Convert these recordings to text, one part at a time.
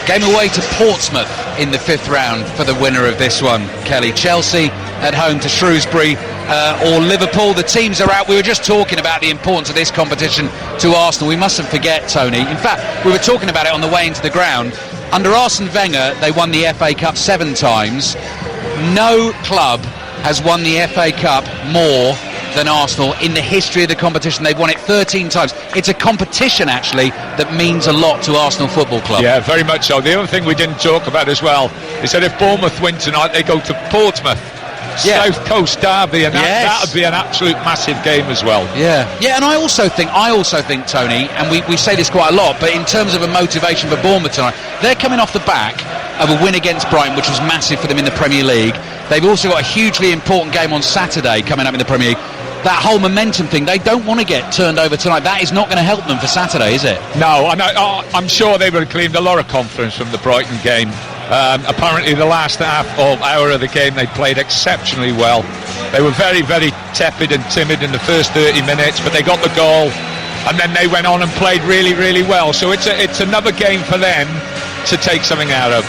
Game away to Portsmouth in the 5th round for the winner of this one, Kelly. Chelsea at home to Shrewsbury or Liverpool. The teams are out. We were just talking about the importance of this competition to Arsenal. We mustn't forget, Tony. In fact, we were talking about it on the way into the ground. Under Arsene Wenger, they won the FA Cup 7 times. No club has won the FA Cup more than Arsenal in the history of the competition. They've won it 13 times. It's a competition, actually, that means a lot to Arsenal Football Club. Yeah, very much so. The other thing we didn't talk about as well is that if Bournemouth win tonight, they go to Portsmouth. South Coast derby, and that would be an absolute massive game as well. Yeah, and I also think, Tony, and we say this quite a lot, but in terms of a motivation for Bournemouth tonight, they're coming off the back of a win against Brighton, which was massive for them in the Premier League. They've also got a hugely important game on Saturday coming up in the Premier League. That whole momentum thing, they don't want to get turned over tonight. That is not going to help them for Saturday, is it? No, and I'm sure they would have claimed a lot of confidence from the Brighton game. Apparently the last half or hour of the game they played exceptionally well. They were very, very tepid and timid in the first 30 minutes, but they got the goal and then they went on and played really, really well. So it's another game for them to take something out of.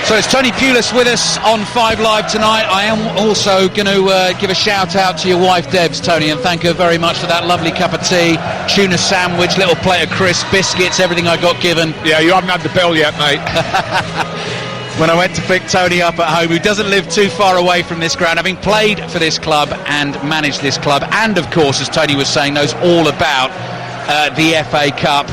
So it's Tony Pulis with us on 5 Live tonight. I am also going to give a shout out to your wife Debs, Tony, and thank her very much for that lovely cup of tea, tuna sandwich, little plate of crisps, biscuits, everything I got given. Yeah, you haven't had the bill yet, mate. When I went to pick Tony up at home, who doesn't live too far away from this ground, having played for this club and managed this club, and of course, as Tony was saying, knows all about the FA Cup.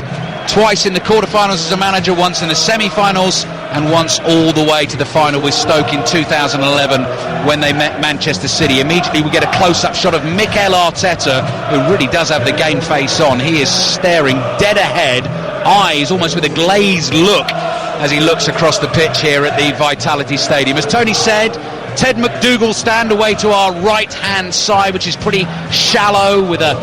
Twice in the quarterfinals as a manager, once in the semi-finals, and once all the way to the final with Stoke in 2011 when they met Manchester City. Immediately we get a close-up shot of Mikel Arteta, who really does have the game face on. He is staring dead ahead, eyes almost with a glazed look as he looks across the pitch here at the Vitality Stadium. As Tony said, Ted McDougall stand away to our right-hand side, which is pretty shallow, with a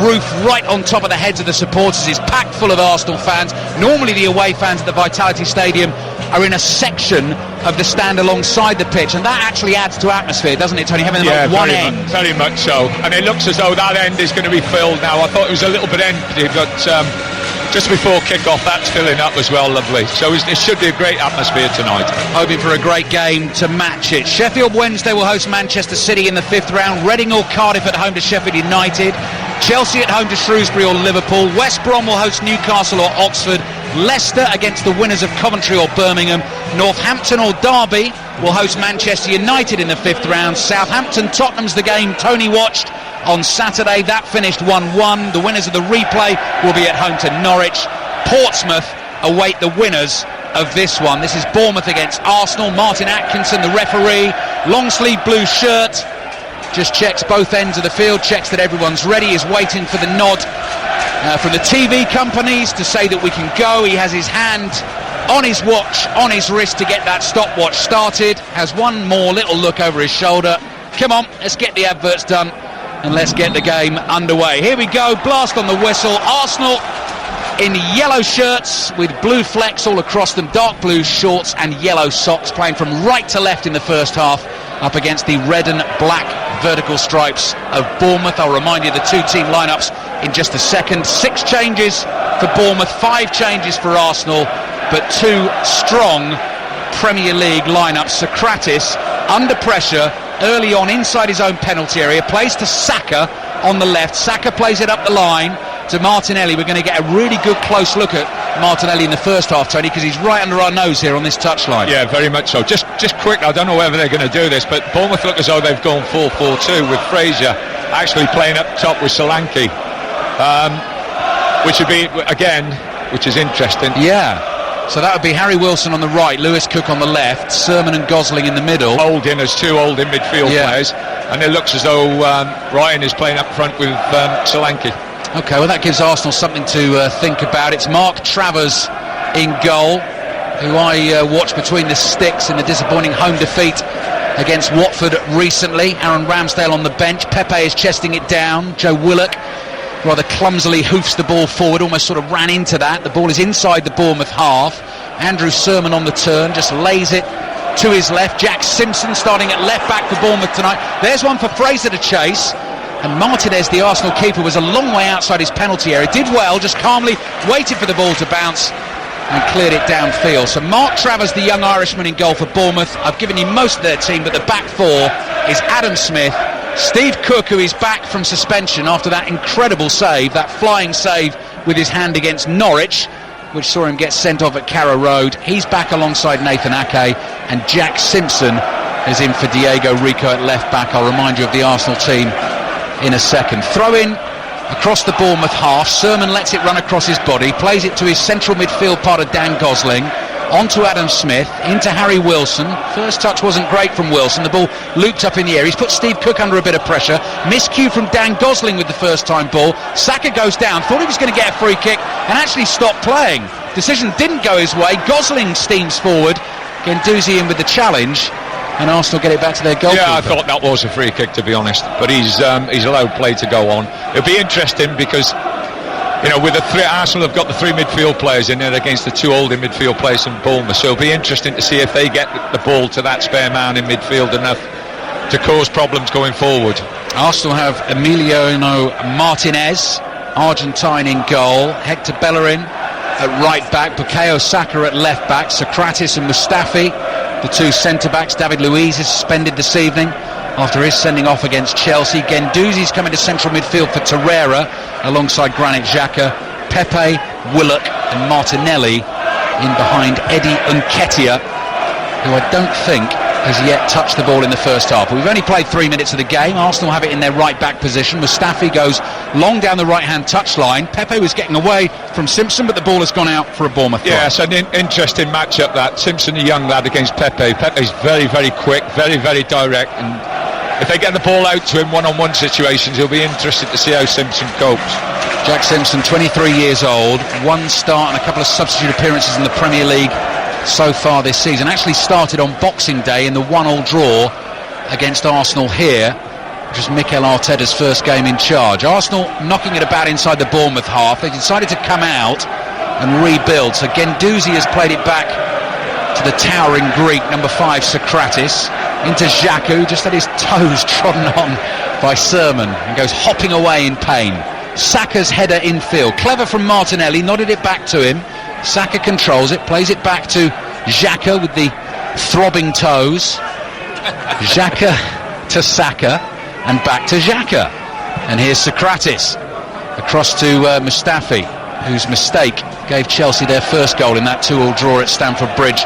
roof right on top of the heads of the supporters. It's packed full of Arsenal fans. Normally the away fans at the Vitality Stadium are in a section of the stand alongside the pitch, and that actually adds to atmosphere, doesn't it, Tony? Having them at one end. Very much so. And it looks as though that end is going to be filled now. I thought it was a little bit empty, but just before kick-off, that's filling up as well, lovely. So it should be a great atmosphere tonight. Hoping for a great game to match it. Sheffield Wednesday will host Manchester City in the 5th round. Reading or Cardiff at home to Sheffield United. Chelsea at home to Shrewsbury or Liverpool. West Brom will host Newcastle or Oxford. Leicester against the winners of Coventry or Birmingham. Northampton or Derby will host Manchester United in the 5th round. Southampton-Tottenham's the game Tony watched on Saturday. That finished 1-1. The winners of the replay will be at home to Norwich. Portsmouth await the winners of this one. This is Bournemouth against Arsenal. Martin Atkinson, the referee, long sleeve blue shirt, just checks both ends of the field, checks that everyone's ready, is waiting for the nod from the TV companies to say that we can go. He has his hand on his watch, on his wrist to get that stopwatch started. Has one more little look over his shoulder. Come on, let's get the adverts done and let's get the game underway. Here we go, blast on the whistle. Arsenal in yellow shirts with blue flecks all across them, dark blue shorts and yellow socks, playing from right to left in the first half, up against the red and black vertical stripes of Bournemouth. I'll remind you the two-team lineups in just a second. 6 changes for Bournemouth, 5 changes for Arsenal, but 2 strong Premier League lineups. Socrates under pressure early on inside his own penalty area, plays to Saka on the left. Saka plays it up the line to Martinelli. We're going to get a really good close look at Martinelli in the first half, Tony, because he's right under our nose here on this touchline. Yeah, very much so. Just quick, I don't know whether they're going to do this, but Bournemouth look as though they've gone 4-4-2 with Fraser actually playing up top with Solanke, which would be, again, which is interesting. Yeah. So that would be Harry Wilson on the right, Lewis Cook on the left, Sermon and Gosling in the middle. Holding as 2 holding midfield players, and it looks as though Ryan is playing up front with Solanke. OK, well that gives Arsenal something to think about. It's Mark Travers in goal, who I watched between the sticks in the disappointing home defeat against Watford recently. Aaron Ramsdale on the bench, Pepe is chesting it down, Joe Willock rather clumsily hoofs the ball forward, almost sort of ran into that. The ball is inside the Bournemouth half. Andrew Sermon on the turn, just lays it to his left. Jack Simpson starting at left back for Bournemouth tonight. There's one for Fraser to chase, and Martinez, the Arsenal keeper, was a long way outside his penalty area. Did well, just calmly waited for the ball to bounce and cleared it downfield. So Mark Travers, the young Irishman in goal for Bournemouth. I've given you most of their team, but the back four is Adam Smith, Steve Cook, who is back from suspension after that incredible save, that flying save with his hand against Norwich, which saw him get sent off at Carrow Road. He's back alongside Nathan Ake, and Jack Simpson is in for Diego Rico at left back. I'll remind you of the Arsenal team in a second. Throw in across the Bournemouth half. Sermon lets it run across his body, plays it to his central midfield part of Dan Gosling, onto Adam Smith, into Harry Wilson. First touch wasn't great from Wilson, the ball looped up in the air. He's put Steve Cook under a bit of pressure. Miscue from Dan Gosling with the first time ball. Saka goes down, thought he was going to get a free kick and actually stopped playing. Decision didn't go his way. Gosling steams forward, Guendouzi in with the challenge, and Arsenal get it back to their goalkeeper. Yeah, I thought that was a free kick, to be honest, but he's allowed play to go on. It'll be interesting because, you know, with the three, Arsenal have got the three midfield players in there against the two holding midfield players in Bournemouth, so it'll be interesting to see if they get the ball to that spare man in midfield enough to cause problems going forward. Arsenal have Emiliano Martinez, Argentine, in goal, Hector Bellerin at right back, Bukayo Saka at left back, Sokratis and Mustafi, the two centre-backs. David Luiz is suspended this evening after his sending off against Chelsea. Guendouzi's coming to central midfield for Torreira alongside Granit Xhaka. Pepe, Willock and Martinelli in behind Eddie Nketiah, who I don't think has yet touched the ball in the first half. We've only played 3 minutes of the game. Arsenal have it in their right back position. Mustafi goes long down the right hand touchline. Pepe was getting away from Simpson, but the ball has gone out for a Bournemouth goal. Yeah, it's an interesting matchup, that. Simpson, a young lad, against Pepe. Pepe's very, very quick, very, very direct, and if they get the ball out to him one-on-one situations, he'll be interested to see how Simpson copes. Jack Simpson, 23 years old, one start and a couple of substitute appearances in the Premier League so far this season. Actually started on Boxing Day in the 1-1 draw against Arsenal here, which was Mikel Arteta's first game in charge. Arsenal knocking it about inside the Bournemouth half. They decided to come out and rebuild, so Guendouzi has played it back to the towering Greek, number 5, Sokratis, into Xhaka, who just had his toes trodden on by Sermon and goes hopping away in pain. Saka's header infield, clever from Martinelli, nodded it back to him. Saka controls it, plays it back to Xhaka with the throbbing toes. Xhaka to Saka and back to Xhaka, and here's Sokratis across to Mustafi, whose mistake gave Chelsea their first goal in that 2-2 draw at Stamford Bridge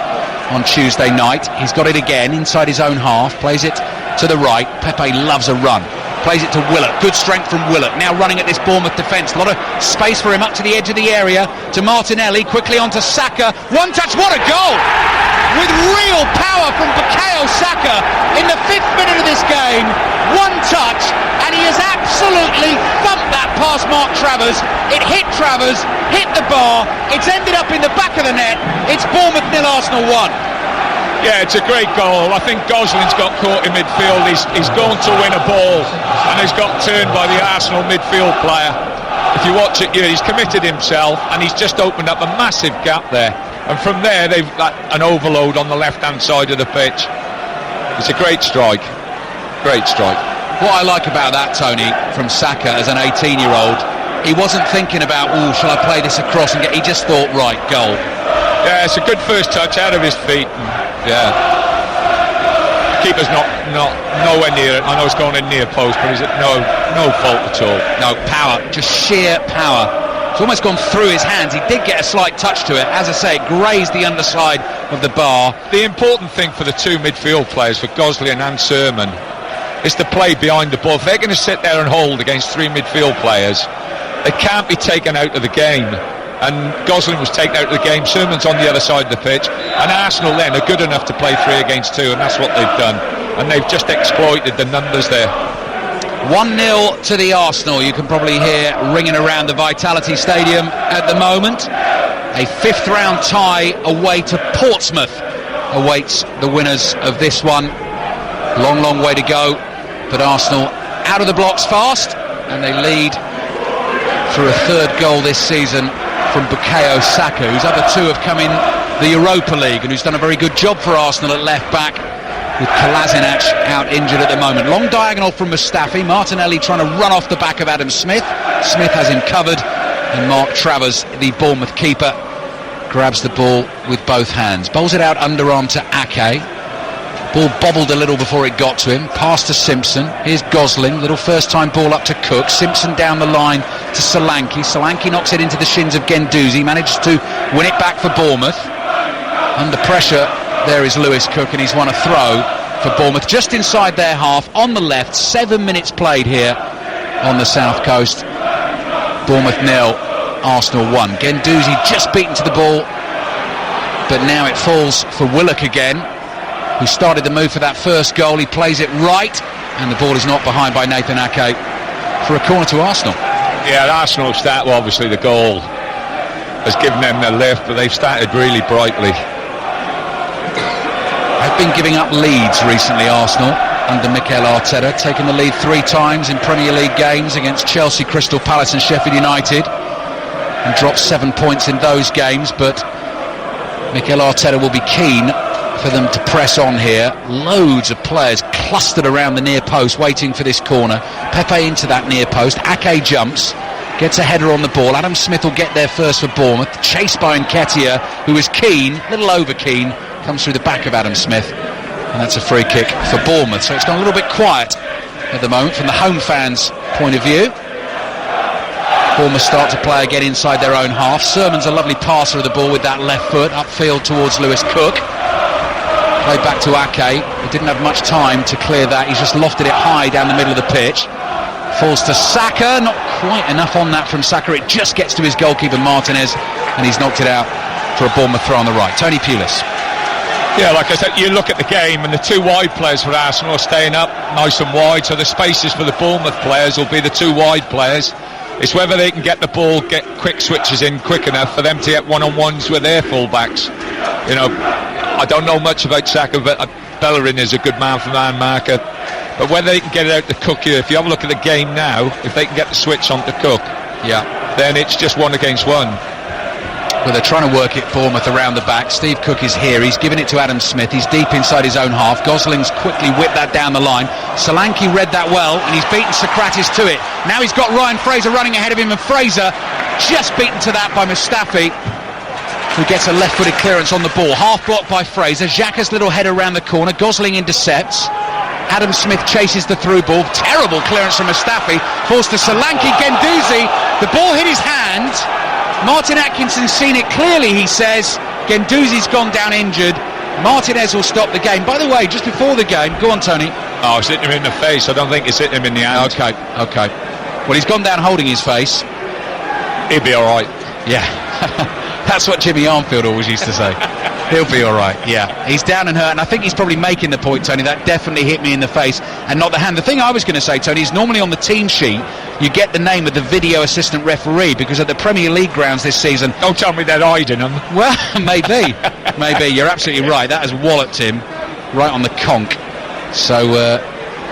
on Tuesday night. He's got it again inside his own half, plays it to the right. Pepe loves a run, plays it to Willock, good strength from Willock, now running at this Bournemouth defence, a lot of space for him up to the edge of the area, to Martinelli, quickly onto Saka, one touch, what a goal! With real power from Bukayo Saka in the 5th minute of this game, one touch, and he has absolutely thumped that past Mark Travers. It hit Travers, hit the bar, it's ended up in the back of the net. It's Bournemouth 0, Arsenal 1. Yeah, it's a great goal. I think Gosling's got caught in midfield. He's gone to win a ball and he's got turned by the Arsenal midfield player. If you watch it here, he's committed himself and he's just opened up a massive gap there. And from there, they've got an overload on the left-hand side of the pitch. It's a great strike. Great strike. What I like about that, Tony, from Saka as an 18-year-old, he wasn't thinking about, shall I play this across and get... He just thought, right, goal. Yeah, it's a good first touch out of his feet. Yeah. Keeper's not nowhere near it. I know it's going in near post, but he's at no fault at all. No, power, just sheer power. It's almost gone through his hands. He did get a slight touch to it. As I say, it grazed the underside of the bar. The important thing for the two midfield players, for Gosling and Sermon, is to play behind the ball. If they're going to sit there and hold against three midfield players, they can't be taken out of the game. And Gosling was taken out of the game. Sermon's on the other side of the pitch, and Arsenal then are good enough to play 3 against 2, and that's what they've done, and they've just exploited the numbers there. 1-0 to the Arsenal. You can probably hear ringing around the Vitality Stadium at the moment. A 5th round tie away to Portsmouth awaits the winners of this one. Long way to go, but Arsenal out of the blocks fast, and they lead through a 3rd goal this season from Bukayo Saka, whose other 2 have come in the Europa League and who's done a very good job for Arsenal at left back, with Kolasinac out injured at the moment. Long diagonal from Mustafi, Martinelli trying to run off the back of Adam Smith. Smith has him covered, and Mark Travers, the Bournemouth keeper, grabs the ball with both hands, bowls it out underarm to Ake. Ball bobbled a little before it got to him, pass to Simpson. Here's Gosling, little first time ball up to Cook. Simpson down the line to Solanke. Solanke knocks it into the shins of Guendouzi, manages to win it back for Bournemouth. Under pressure, there is Lewis Cook, and he's won a throw for Bournemouth just inside their half on the left. 7 minutes played here on the south coast. Bournemouth 0, Arsenal 1. Guendouzi just beaten to the ball, but now it falls for Willock again, who started the move for that first goal. He plays it right, and the ball is knocked behind by Nathan Ake for a corner to Arsenal. Yeah, Arsenal start, well, obviously the goal has given them the lift, but they've started really brightly. They've been giving up leads recently, Arsenal, under Mikel Arteta, taking the lead 3 times in Premier League games against Chelsea, Crystal Palace and Sheffield United, and dropped 7 points in those games. But Mikel Arteta will be keen for them to press on here. Loads of players clustered around the near post waiting for this corner. Pepe into that near post. Ake jumps, gets a header on the ball. Adam Smith will get there first for Bournemouth, chased by Nketiah, who is keen, a little over keen, comes through the back of Adam Smith, and that's a free kick for Bournemouth. So it's gone a little bit quiet at the moment from the home fans' point of view. Bournemouth start to play again inside their own half. Sermon's a lovely passer of the ball with that left foot upfield towards Lewis Cook. Play back to Ake. He didn't have much time to clear that. He's just lofted it high down the middle of the pitch. Falls to Saka. Not quite enough on that from Saka. It just gets to his goalkeeper Martinez, and he's knocked it out for a Bournemouth throw on the right. Tony Pulis. Yeah, like I said, you look at the game and the 2 wide players for Arsenal are staying up nice and wide, so the spaces for the Bournemouth players will be the 2 wide players. It's whether they can get the ball, get quick switches in quick enough for them to get one-on-ones with their full-backs. You know, I don't know much about Saka, but Bellerin is a good man-for-man marker. But whether they can get it out to Cook here, if you have a look at the game now, if they can get the switch on to Cook, then it's just 1 against 1. Well, they're trying to work it, Bournemouth, around the back. Steve Cook is here. He's given it to Adam Smith. He's deep inside his own half. Gosling's quickly whipped that down the line. Solanke read that well, and he's beaten Socrates to it. Now he's got Ryan Fraser running ahead of him, and Fraser just beaten to that by Mustafi, who gets a left-footed clearance on the ball. Half blocked by Fraser. Xhaka's little header around the corner. Gosling intercepts. Adam Smith chases the through ball. Terrible clearance from Mustafi. Falls to Solanke. Guendouzi. The ball hit his hand. Martin Atkinson's seen it clearly, he says. Guendouzi's gone down injured. Martinez will stop the game. By the way, just before the game, go on, Tony. Oh, it's hitting him in the face. I don't think it's hitting him in the hand. Okay. Well, he's gone down holding his face. He'll be all right. Yeah. That's what Jimmy Armfield always used to say. He'll be all right, yeah. He's down and hurt, and I think he's probably making the point, Tony, that definitely hit me in the face and not the hand. The thing I was going to say, Tony, is normally on the team sheet you get the name of the video assistant referee, because at the Premier League grounds this season... Don't tell me they're hiding him. Well, maybe. You're absolutely right. That has walloped him right on the conch. So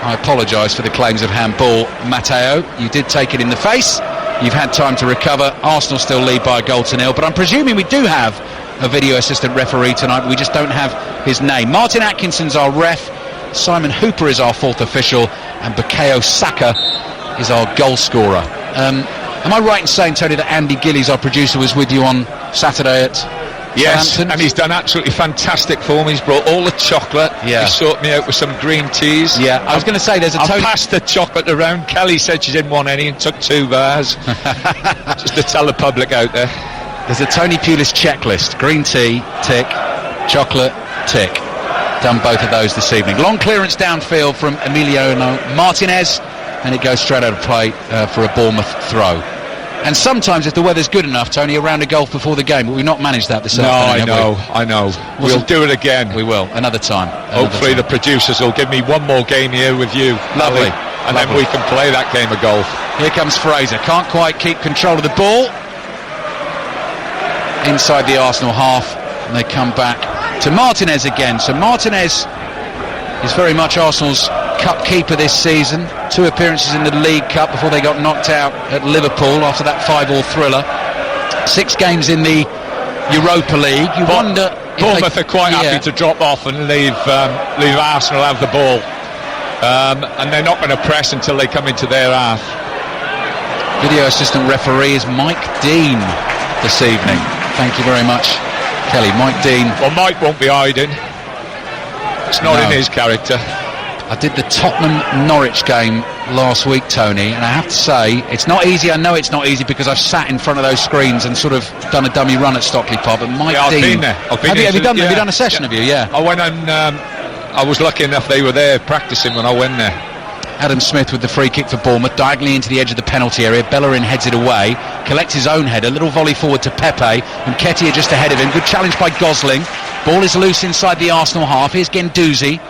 I apologise for the claims of handball. Matteo, you did take it in the face. You've had time to recover. Arsenal still lead by a goal to 0, but I'm presuming we do have a video assistant referee tonight. We just don't have his name. Martin Atkinson's our ref. Simon Hooper is our 4th official, and Bukayo Saka is our goal scorer. Am I right in saying, Tony, that Andy Gillies, our producer, was with you on Saturday at Southampton? And he's done absolutely fantastic for me. He's brought all the chocolate. Yeah. He sorted me out with some green teas. Yeah, I was going to say there's a I passed the chocolate around. Kelly said she didn't want any and took 2 bars. Just to tell the public out there. There's a Tony Pulis checklist. Green tea, tick. Chocolate, tick. Done both of those this evening. Long clearance downfield from Emiliano Martinez, and it goes straight out of play for a Bournemouth throw. And sometimes, if the weather's good enough, Tony, a round of golf before the game, but we've not managed that this afternoon. I know. We'll do it again. We will, another time. Hopefully the producers will give me 1 more game here with you. Lovely. And then we can play that game of golf. Here comes Fraser. Can't quite keep control of the ball. Inside the Arsenal half, and they come back to Martinez again. So Martinez is very much Arsenal's cup keeper this season. 2 appearances in the League Cup before they got knocked out at Liverpool after that 5-5 thriller. 6 games in the Europa League. You wonder if Bournemouth are quite happy to drop off and leave Arsenal have the ball, and they're not going to press until they come into their half. Video assistant referee is Mike Dean this evening. Thank you very much Kelly, Mike Dean. Well, Mike won't be hiding. It's not in his character. I did the Tottenham-Norwich game last week, Tony, and I have to say, it's not easy. I know it's not easy because I've sat in front of those screens and sort of done a dummy run at Stockley Park, but Mike I've Dean... been there. Have you done that? Have you done a session, have you? Yeah. I went and I was lucky enough they were there practising when I went there. Adam Smith with the free kick for Bournemouth, diagonally into the edge of the penalty area. Bellerin heads it away, collects his own header, little volley forward to Pepe, and Nketiah just ahead of him. Good challenge by Gosling. Ball is loose inside the Arsenal half. Here's Guendouzi.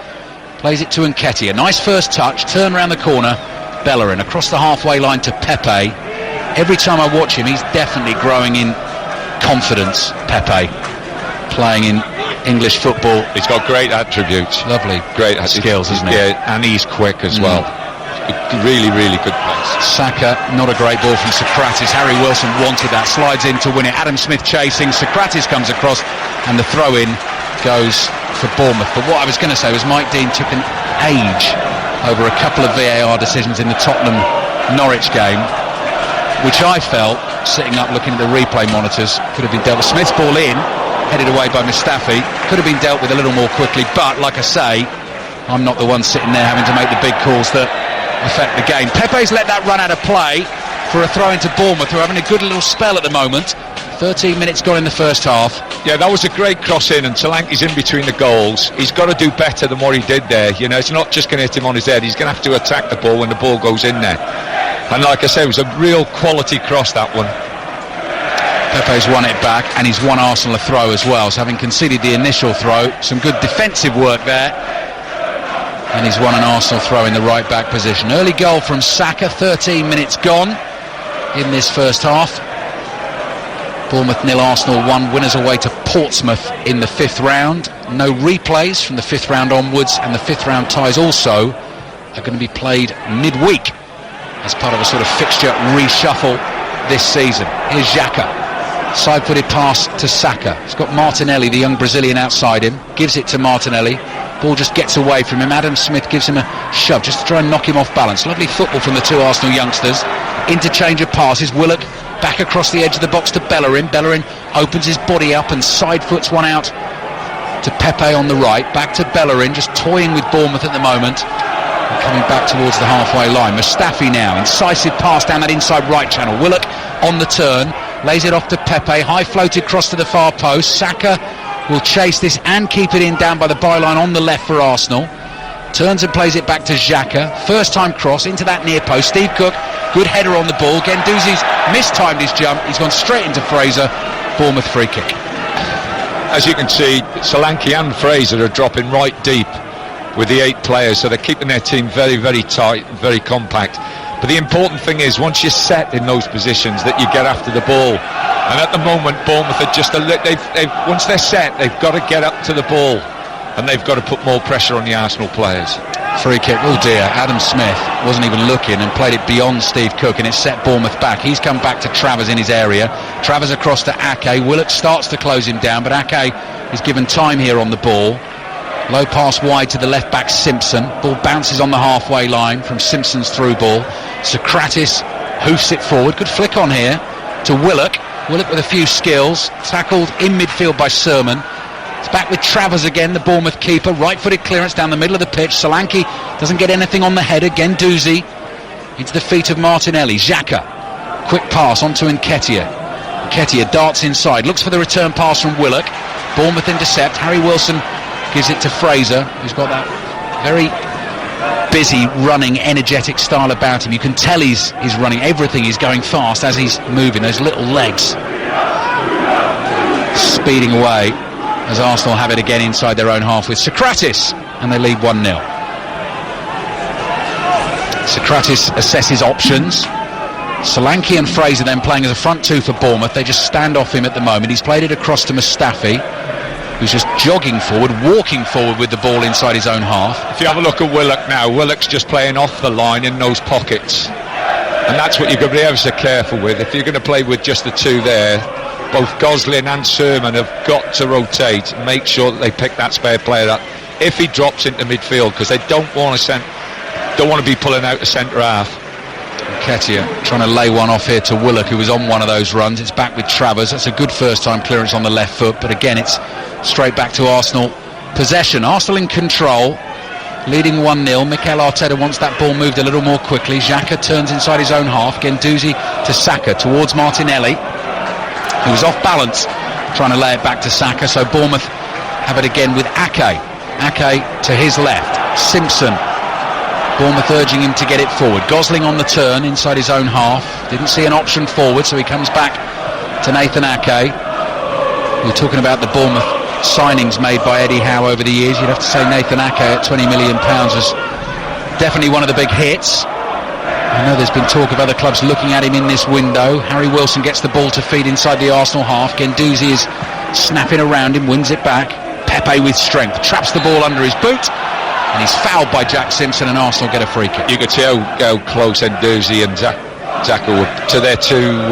Plays it to Nketiah. Nice first touch, turn round the corner. Bellerin across the halfway line to Pepe. Every time I watch him, he's definitely growing in confidence, Pepe. Playing in English football. He's got great attributes. Lovely. Great skills, isn't he? Yeah, and he's quick as well. Really, really good pass. Saka, not a great ball from Socrates. Harry Wilson wanted that, slides in to win it. Adam Smith chasing, Socrates comes across, and the throw-in goes for Bournemouth. But what I was going to say was Mike Dean took an age over a couple of VAR decisions in the Tottenham-Norwich game, which I felt, sitting up looking at the replay monitors, could have been dealt with. Smith's ball in, headed away by Mustafi, could have been dealt with a little more quickly, but like I say, I'm not the one sitting there having to make the big calls that affect the game. Pepe's let that run out of play for a throw into Bournemouth, who are having a good little spell at the moment. 13 minutes gone in the first half. Yeah, that was a great cross in, and Solanke's in between the goals. He's got to do better than what he did there. You know, it's not just going to hit him on his head. He's going to have to attack the ball when the ball goes in there. And like I said, it was a real quality cross, that one. Pepe's won it back, and he's won Arsenal a throw as well. So having conceded the initial throw, some good defensive work there. And he's won an Arsenal throw in the right back position. Early goal from Saka, 13 minutes gone in this first half. Bournemouth 0, Arsenal 1, winners away to Portsmouth in the 5th round. No replays from the 5th round onwards, and the 5th round ties also are going to be played midweek as part of a sort of fixture reshuffle this season. Here's Xhaka. Side-footed pass to Saka. He's got Martinelli, the young Brazilian, outside him. Gives it to Martinelli. Ball just gets away from him. Adam Smith gives him a shove just to try and knock him off balance. Lovely football from the two Arsenal youngsters. Interchange of passes. Willock back across the edge of the box to Bellerin. Bellerin opens his body up and side-foots one out to Pepe on the right. Back to Bellerin, just toying with Bournemouth at the moment. And coming back towards the halfway line. Mustafi now. Incisive pass down that inside right channel. Willock on the turn. Lays it off to Pepe. High floated cross to the far post. Saka will chase this and keep it in down by the byline on the left for Arsenal. Turns and plays it back to Xhaka. First time cross into that near post. Steve Cook, good header on the ball. Guendouzi's mistimed his jump. He's gone straight into Fraser. Bournemouth free kick. As you can see, Solanke and Fraser are dropping right deep with the 8 players, so they're keeping their team very, very tight, very compact. But the important thing is, once you're set in those positions, that you get after the ball. And at the moment, Bournemouth are just once they're set, they've got to get up to the ball, and they've got to put more pressure on the Arsenal players. Free kick, oh dear, Adam Smith wasn't even looking and played it beyond Steve Cook, and it set Bournemouth back. He's come back to Travers in his area. Travers across to Ake. Willock starts to close him down, but Ake is given time here on the ball. Low pass wide to the left back Simpson. Ball bounces on the halfway line from Simpson's through ball. Socrates hoofs it forward. Good flick on here to Willock. Willock with a few skills. Tackled in midfield by Sermon. It's back with Travers again, the Bournemouth keeper. Right-footed clearance down the middle of the pitch. Solanke doesn't get anything on the header. Guendouzi into the feet of Martinelli. Xhaka. Quick pass onto Nketiah. Nketiah darts inside. Looks for the return pass from Willock. Bournemouth intercept. Harry Wilson gives it to Fraser, who's got that very busy, running, energetic style about him. You can tell he's running. Everything is going fast as he's moving. Those little legs speeding away as Arsenal have it again inside their own half with Socrates, and they lead 1-0. Socrates assesses options. Solanke and Fraser then playing as a front two for Bournemouth. They just stand off him at the moment. He's played it across to Mustafi, who's just jogging forward, walking forward with the ball inside his own half. If you have a look at Willock now, Willock's just playing off the line in those pockets, and that's what you've got to be ever so careful with. If you're going to play with just the two there, both Gosling and Sermon have got to rotate and make sure that they pick that spare player up if he drops into midfield, because they don't want to be pulling out a centre half. Nketiah trying to lay one off here to Willock, who was on one of those runs. It's back with Travers. That's a good first time clearance on the left foot, but again it's straight back to Arsenal possession. Arsenal in control, leading 1-0. Mikel Arteta wants that ball moved a little more quickly. Xhaka turns inside his own half. Guendouzi to Saka towards Martinelli, who's off balance trying to lay it back to Saka. So Bournemouth have it again with Ake. Ake to his left. Simpson. Bournemouth urging him to get it forward. Gosling on the turn inside his own half. Didn't see an option forward, so he comes back to Nathan Ake. We're talking about the Bournemouth signings made by Eddie Howe over the years. You'd have to say Nathan Ake at £20 million was definitely one of the big hits. I know there's been talk of other clubs looking at him in this window. Harry Wilson gets the ball to feed inside the Arsenal half. Guendouzi is snapping around him, wins it back. Pepe with strength, traps the ball under his boot, and he's fouled by Jack Simpson, and Arsenal get a free kick. You could see how close Guendouzi and Xhaka were to their two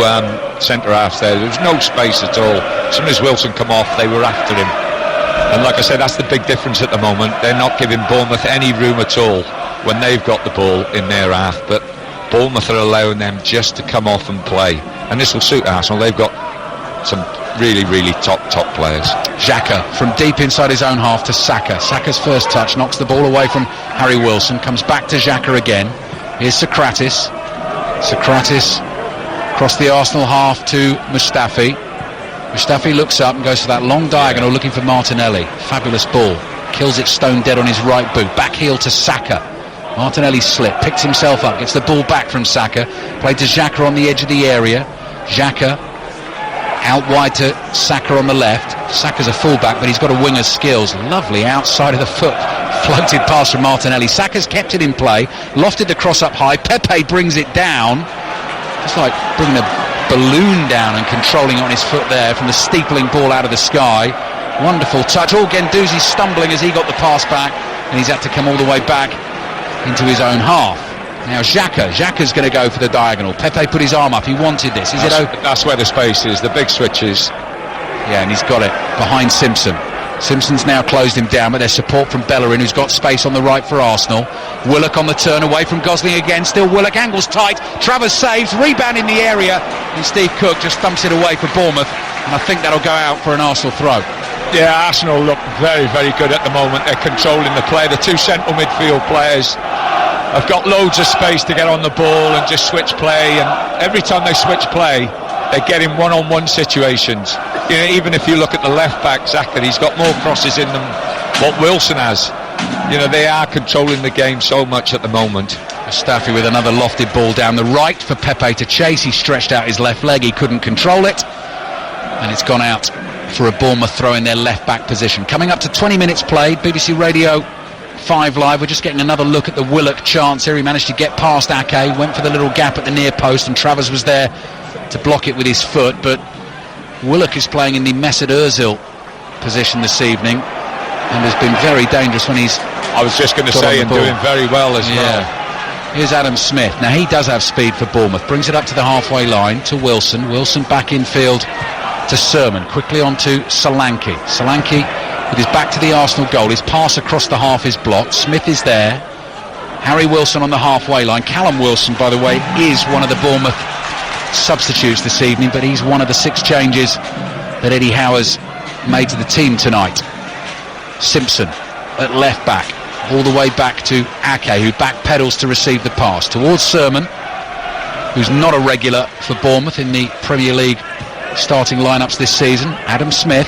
centre-halves there. There was no space at all. As soon as Wilson come off, they were after him. And like I said, that's the big difference at the moment. They're not giving Bournemouth any room at all when they've got the ball in their half, but Bournemouth are allowing them just to come off and play. And this will suit Arsenal. They've got some really, really top players. Xhaka from deep inside his own half to Saka. Saka's first touch knocks the ball away from Harry Wilson, comes back to Xhaka again. Here's Sokratis. Sokratis across the Arsenal half to Mustafi. Mustafi looks up and goes for that long diagonal looking for Martinelli. Fabulous ball. Kills it stone dead on his right boot. Back heel to Saka. Martinelli slipped, picks himself up, gets the ball back from Saka. Played to Xhaka on the edge of the area. Xhaka out wide to Saka on the left. Saka's a fullback, but he's got a winger's skills. Lovely outside of the foot floated pass from Martinelli. Saka's kept it in play, lofted the cross up high. Pepe brings it down, just like bringing a balloon down and controlling it on his foot there from the steepling ball out of the sky. Wonderful touch. Guendouzi stumbling as he got the pass back, and he's had to come all the way back into his own half. Now Xhaka's going to go for the diagonal. Pepe put his arm up, he wanted this. That's where the space is, the big switches. Yeah, and he's got it behind Simpson. Simpson's now closed him down, but there's support from Bellerin, who's got space on the right for Arsenal. Willock on the turn away from Gosling again. Still Willock, angles tight. Travers saves, rebound in the area, and Steve Cook just thumps it away for Bournemouth, and I think that'll go out for an Arsenal throw. Yeah, Arsenal look very, very good at the moment. They're controlling the play. The two central midfield players have got loads of space to get on the ball and just switch play, and every time they switch play, they're getting one-on-one situations. You know, even if you look at the left back, Xhaka, he's got more crosses in them what Wilson has. You know, they are controlling the game so much at the moment. Mustafi with another lofted ball down the right for Pepe to chase. He stretched out his left leg, he couldn't control it, and it's gone out for a Bournemouth throw in their left back position. Coming up to 20 minutes played, BBC Radio 5 Live. We're just getting another look at the Willock chance here. He managed to get past Ake, went for the little gap at the near post, and Travers was there to block it with his foot. But Willock is playing in the Mesut Ozil position this evening, and has been very dangerous when he's... I was just going to say, and doing very well as well. Here's Adam Smith. Now he does have speed for Bournemouth. Brings it up to the halfway line to Wilson. Wilson back in field to Sermon. Quickly on to Solanke. Solanke with his back to the Arsenal goal. His pass across the half is blocked. Smith is there. Harry Wilson on the halfway line. Callum Wilson, by the way, is one of the Bournemouth substitutes this evening, but he's one of the 6 changes that Eddie Howe has made to the team tonight. Simpson at left back, all the way back to Ake, who backpedals to receive the pass towards Sermon, who's not a regular for Bournemouth in the Premier League starting lineups this season. Adam Smith.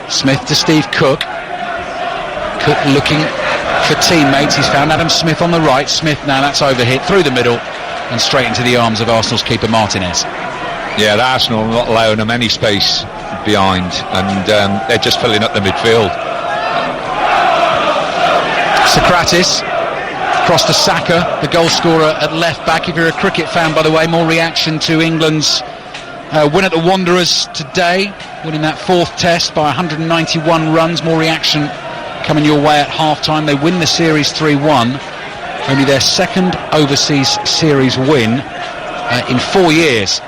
Smith to Steve Cook. Cook looking for teammates. He's found Adam Smith on the right. Smith now, that's overhit through the middle and straight into the arms of Arsenal's keeper Martinez. Yeah, the Arsenal not allowing them any space behind, and they're just filling up the midfield. Sokratis across to Saka, the goal scorer at left back. If you're a cricket fan, by the way, more reaction to England's win at the Wanderers today, winning that 4th test by 191 runs. More reaction coming your way at half-time. They win the series 3-1. Only their 2nd overseas series win in 4 years.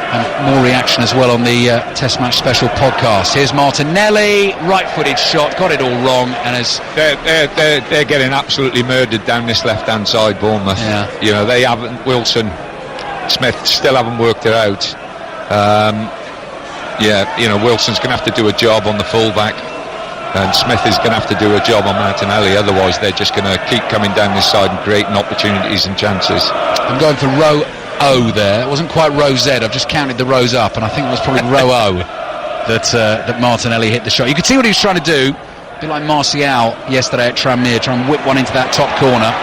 And more reaction as well on the Test Match Special podcast. Here's Martinelli, right-footed shot, got it all wrong, and as they're getting absolutely murdered down this left-hand side, Bournemouth. Yeah. You know, they haven't. Wilson, Smith still haven't worked it out. Wilson's going to have to do a job on the fullback, and Smith is going to have to do a job on Martinelli. Otherwise, they're just going to keep coming down this side and creating opportunities and chances. I'm going for row O there. It wasn't quite row Z. I've just counted the rows up, and I think it was probably row O that Martinelli hit the shot. You could see what he was trying to do, a bit like Martial yesterday at Tranmere, trying to whip one into that top corner,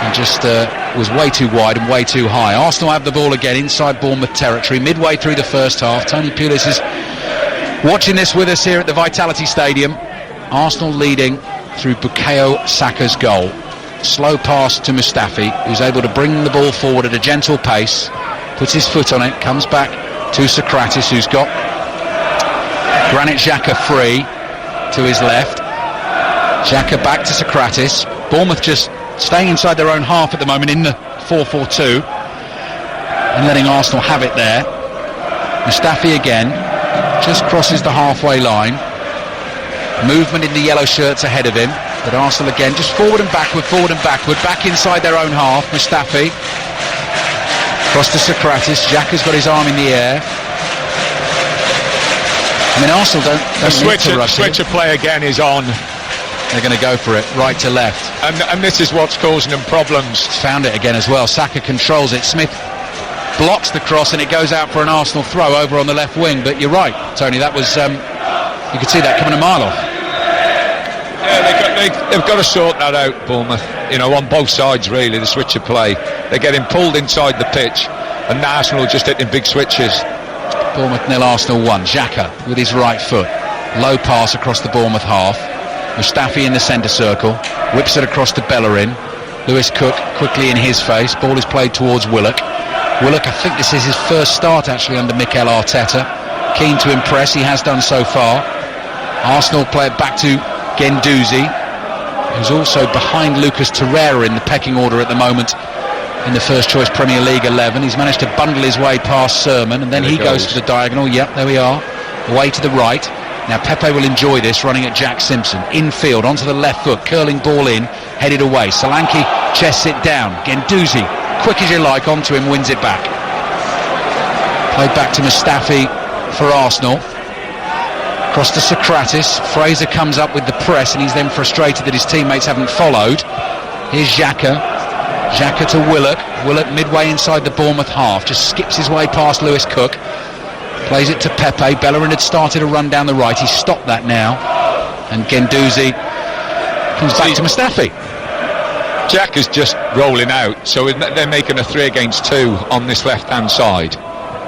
and just was way too wide and way too high. Arsenal have the ball again inside Bournemouth territory, midway through the first half. Tony Pulis is watching this with us here at the Vitality Stadium. Arsenal leading through Bukayo Saka's goal. Slow pass to Mustafi, who's able to bring the ball forward at a gentle pace, puts his foot on it, comes back to Socrates, who's got Granit Xhaka free to his left. Xhaka back to Socrates. Bournemouth just staying inside their own half at the moment in the 4-4-2 and letting Arsenal have it there. Mustafi again just crosses the halfway line. Movement in the yellow shirts ahead of him, but Arsenal again just forward and backward, back inside their own half. Mustafi cross to Socrates. Xhaka's got his arm in the air. I mean, Arsenal don't need to rush. Switch of play again is on. They're going to go for it, right to left. And this is what's causing them problems. Found it again as well. Saka controls it. Smith blocks the cross and it goes out for an Arsenal throw over on the left wing. But you're right, Tony, that was... you could see that coming a mile off. Yeah, they've got to sort that out, Bournemouth. You know, on both sides, really, the switch of play. They're getting pulled inside the pitch, and Arsenal are just hitting big switches. Bournemouth 0, Arsenal 1. Xhaka with his right foot. Low pass across the Bournemouth half. Mustafi in the centre circle. Whips it across to Bellerin. Lewis Cook quickly in his face. Ball is played towards Willock. Willock, I think this is his first start actually under Mikel Arteta. Keen to impress, he has done so far. Arsenal play it back to Guendouzi, who's also behind Lucas Torreira in the pecking order at the moment in the first choice Premier League 11. He's managed to bundle his way past Sermon, and then he goes for the diagonal. Yep, there we are. Away to the right. Now Pepe will enjoy this, running at Jack Simpson. Infield, onto the left foot, curling ball in, headed away. Solanke chests it down. Guendouzi, quick as you like, onto him, wins it back. Played back to Mustafi for Arsenal. Cross to Socrates. Fraser comes up with the press, and he's then frustrated that his teammates haven't followed. Here's Xhaka. Xhaka to Willock. Willock midway inside the Bournemouth half, just skips his way past Lewis Cook. Plays it to Pepe. Bellerin had started a run down the right. He's stopped that now. And Guendouzi comes back to Mustafi. Jack is just rolling out, so they're making a 3 against 2 on this left-hand side.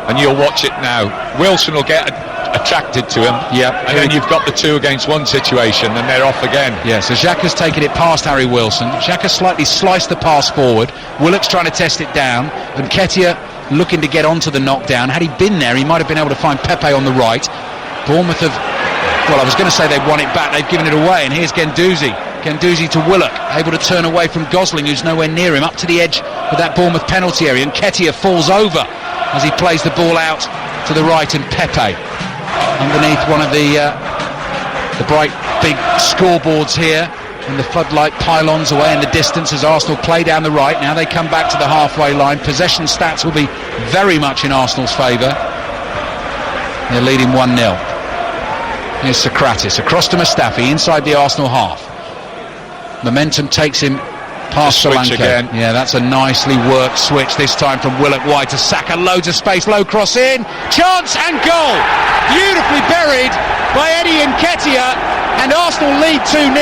And you'll watch it now. Wilson will get attracted to him. Yeah. And then you've got the 2 against 1 situation, and they're off again. Yeah, so Xhaka's taken it past Harry Wilson. Xhaka slightly sliced the pass forward. Willock's trying to test it down. And Nketiah looking to get onto the knockdown. Had he been there, he might have been able to find Pepe on the right. Bournemouth have... Well, I was going to say they've won it back. They've given it away. And here's Guendouzi. Guendouzi to Willock. Able to turn away from Gosling, who's nowhere near him. Up to the edge of that Bournemouth penalty area. And Nketiah falls over as he plays the ball out to the right, and Pepe underneath one of the bright big scoreboards here, and the floodlight pylons away in the distance as Arsenal play down the right. Now they come back to the halfway line. Possession stats will be very much in Arsenal's favour. They're leading 1-0. Here's Socrates across to Mustafi inside the Arsenal half. Momentum takes him past Solanke again. Yeah, that's a nicely worked switch, this time from Willock wide to Saka. Loads of space, low cross in, chance and goal, beautifully buried by Eddie Nketiah, and Arsenal lead 2-0.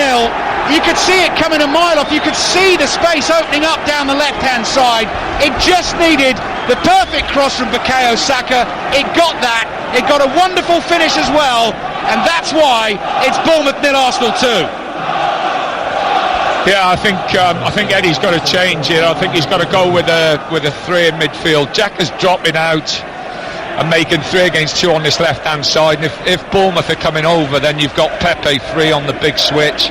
You could see it coming a mile off. You could see the space opening up down the left hand side. It just needed the perfect cross from Bukayo Saka. It got that. It got a wonderful finish as well, and that's why it's Bournemouth 0, Arsenal 2. Yeah, I think Eddie's got to change here. I think he's got to go with a 3 in midfield. Jack is dropping out and making 3 against 2 on this left-hand side. And if Bournemouth are coming over, then you've got Pepe free on the big switch.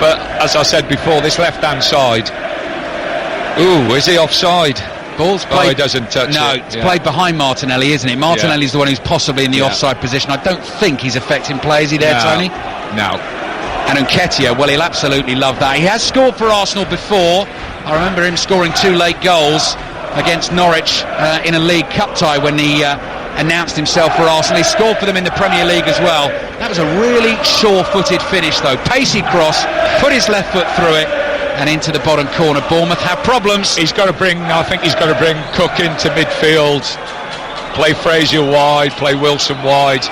But as I said before, this left-hand side. Ooh, is he offside? Ball's played. He doesn't touch it. No, it's played behind Martinelli, isn't it? Martinelli's the one who's possibly in the offside position. I don't think he's affecting play. Is he there, Tony? No. And Nketiah, well, he'll absolutely love that. He has scored for Arsenal before. I remember him scoring 2 late goals against Norwich in a League Cup tie when he announced himself for Arsenal. He scored for them in the Premier League as well. That was a really sure-footed finish, though. Pacey cross, put his left foot through it, and into the bottom corner. Bournemouth have problems. I think he's got to bring Cook into midfield, play Frazier wide, play Wilson wide.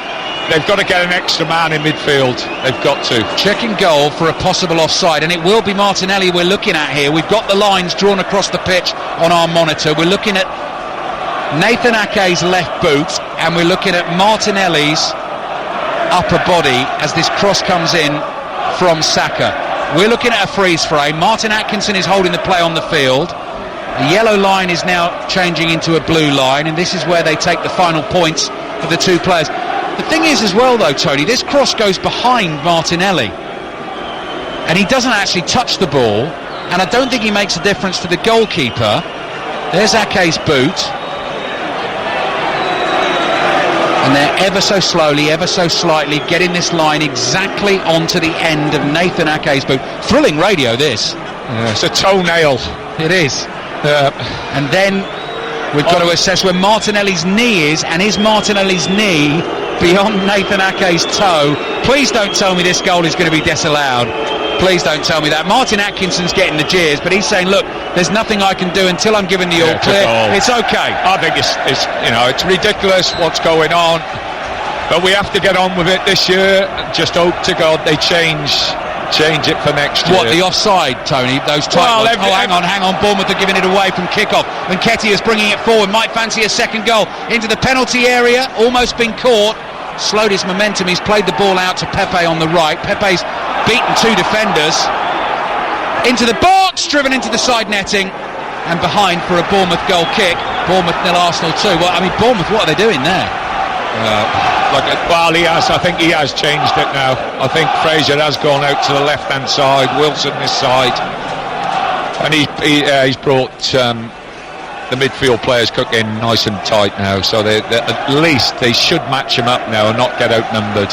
They've got to get an extra man in midfield. They've got to. Checking goal for a possible offside, and it will be Martinelli we're looking at here. We've got the lines drawn across the pitch on our monitor. We're looking at Nathan Ake's left boot, and we're looking at Martinelli's upper body as this cross comes in from Saka. We're looking at a freeze frame. Martin Atkinson is holding the play on the field. The yellow line is now changing into a blue line, and this is where they take the final points of the two players. The thing is as well, though, Tony, this cross goes behind Martinelli, and he doesn't actually touch the ball, and I don't think he makes a difference to the goalkeeper. There's Ake's boot, and they're ever so slowly, ever so slightly getting this line exactly onto the end of Nathan Ake's boot. Thrilling radio, this. Yeah, it's a toenail. It is. And then we've got to assess where Martinelli's knee is, and is Martinelli's knee beyond Nathan Ake's toe? Please don't tell me this goal is going to be disallowed. Please don't tell me that. Martin Atkinson's getting the jeers, but he's saying, look, there's nothing I can do until I'm given the all clear. It's okay. I think it's ridiculous what's going on, but we have to get on with it this year. Just hope to God they change it for next year. What, the offside, Tony? Those tight ones? Hang on. Bournemouth are giving it away from kick-off. Nketiah's bringing it forward. Might fancy a second goal into the penalty area. Almost been caught. Slowed his momentum. He's played the ball out to Pepe on the right. Pepe's beaten 2 defenders. Into the box, driven into the side netting, and behind for a Bournemouth goal kick. Bournemouth 0, Arsenal 2. Well, I mean, Bournemouth, what are they doing there? I think he has changed it now. I think Frazier has gone out to the left-hand side, Wilson this side, and he's brought the midfield players Cook in nice and tight now, so they at least they should match him up now and not get outnumbered.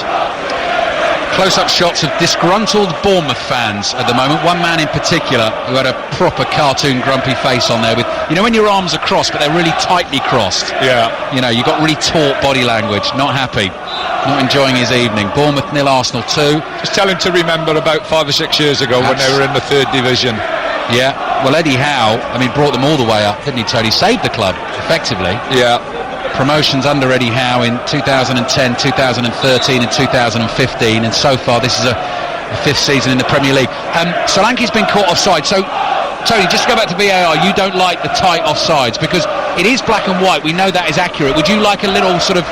Close-up shots of disgruntled Bournemouth fans at the moment. One man in particular who had a proper cartoon grumpy face on there with, you know, when your arms are crossed but they're really tightly crossed. Yeah. You know, you've got really taut body language. Not happy. Not enjoying his evening. Bournemouth 0, Arsenal 2. Just tell him to remember about 5 or 6 years ago when they were in the 3rd division. Yeah. Well, Eddie Howe, brought them all the way up, didn't he, Tony? Saved the club, effectively. Yeah. Promotions under Eddie Howe in 2010, 2013 and 2015, and so far this is a 5th season in the Premier League. Solanke's been caught offside, so Tony, just to go back to VAR, you don't like the tight offsides because it is black and white, we know that is accurate. Would you like a little sort of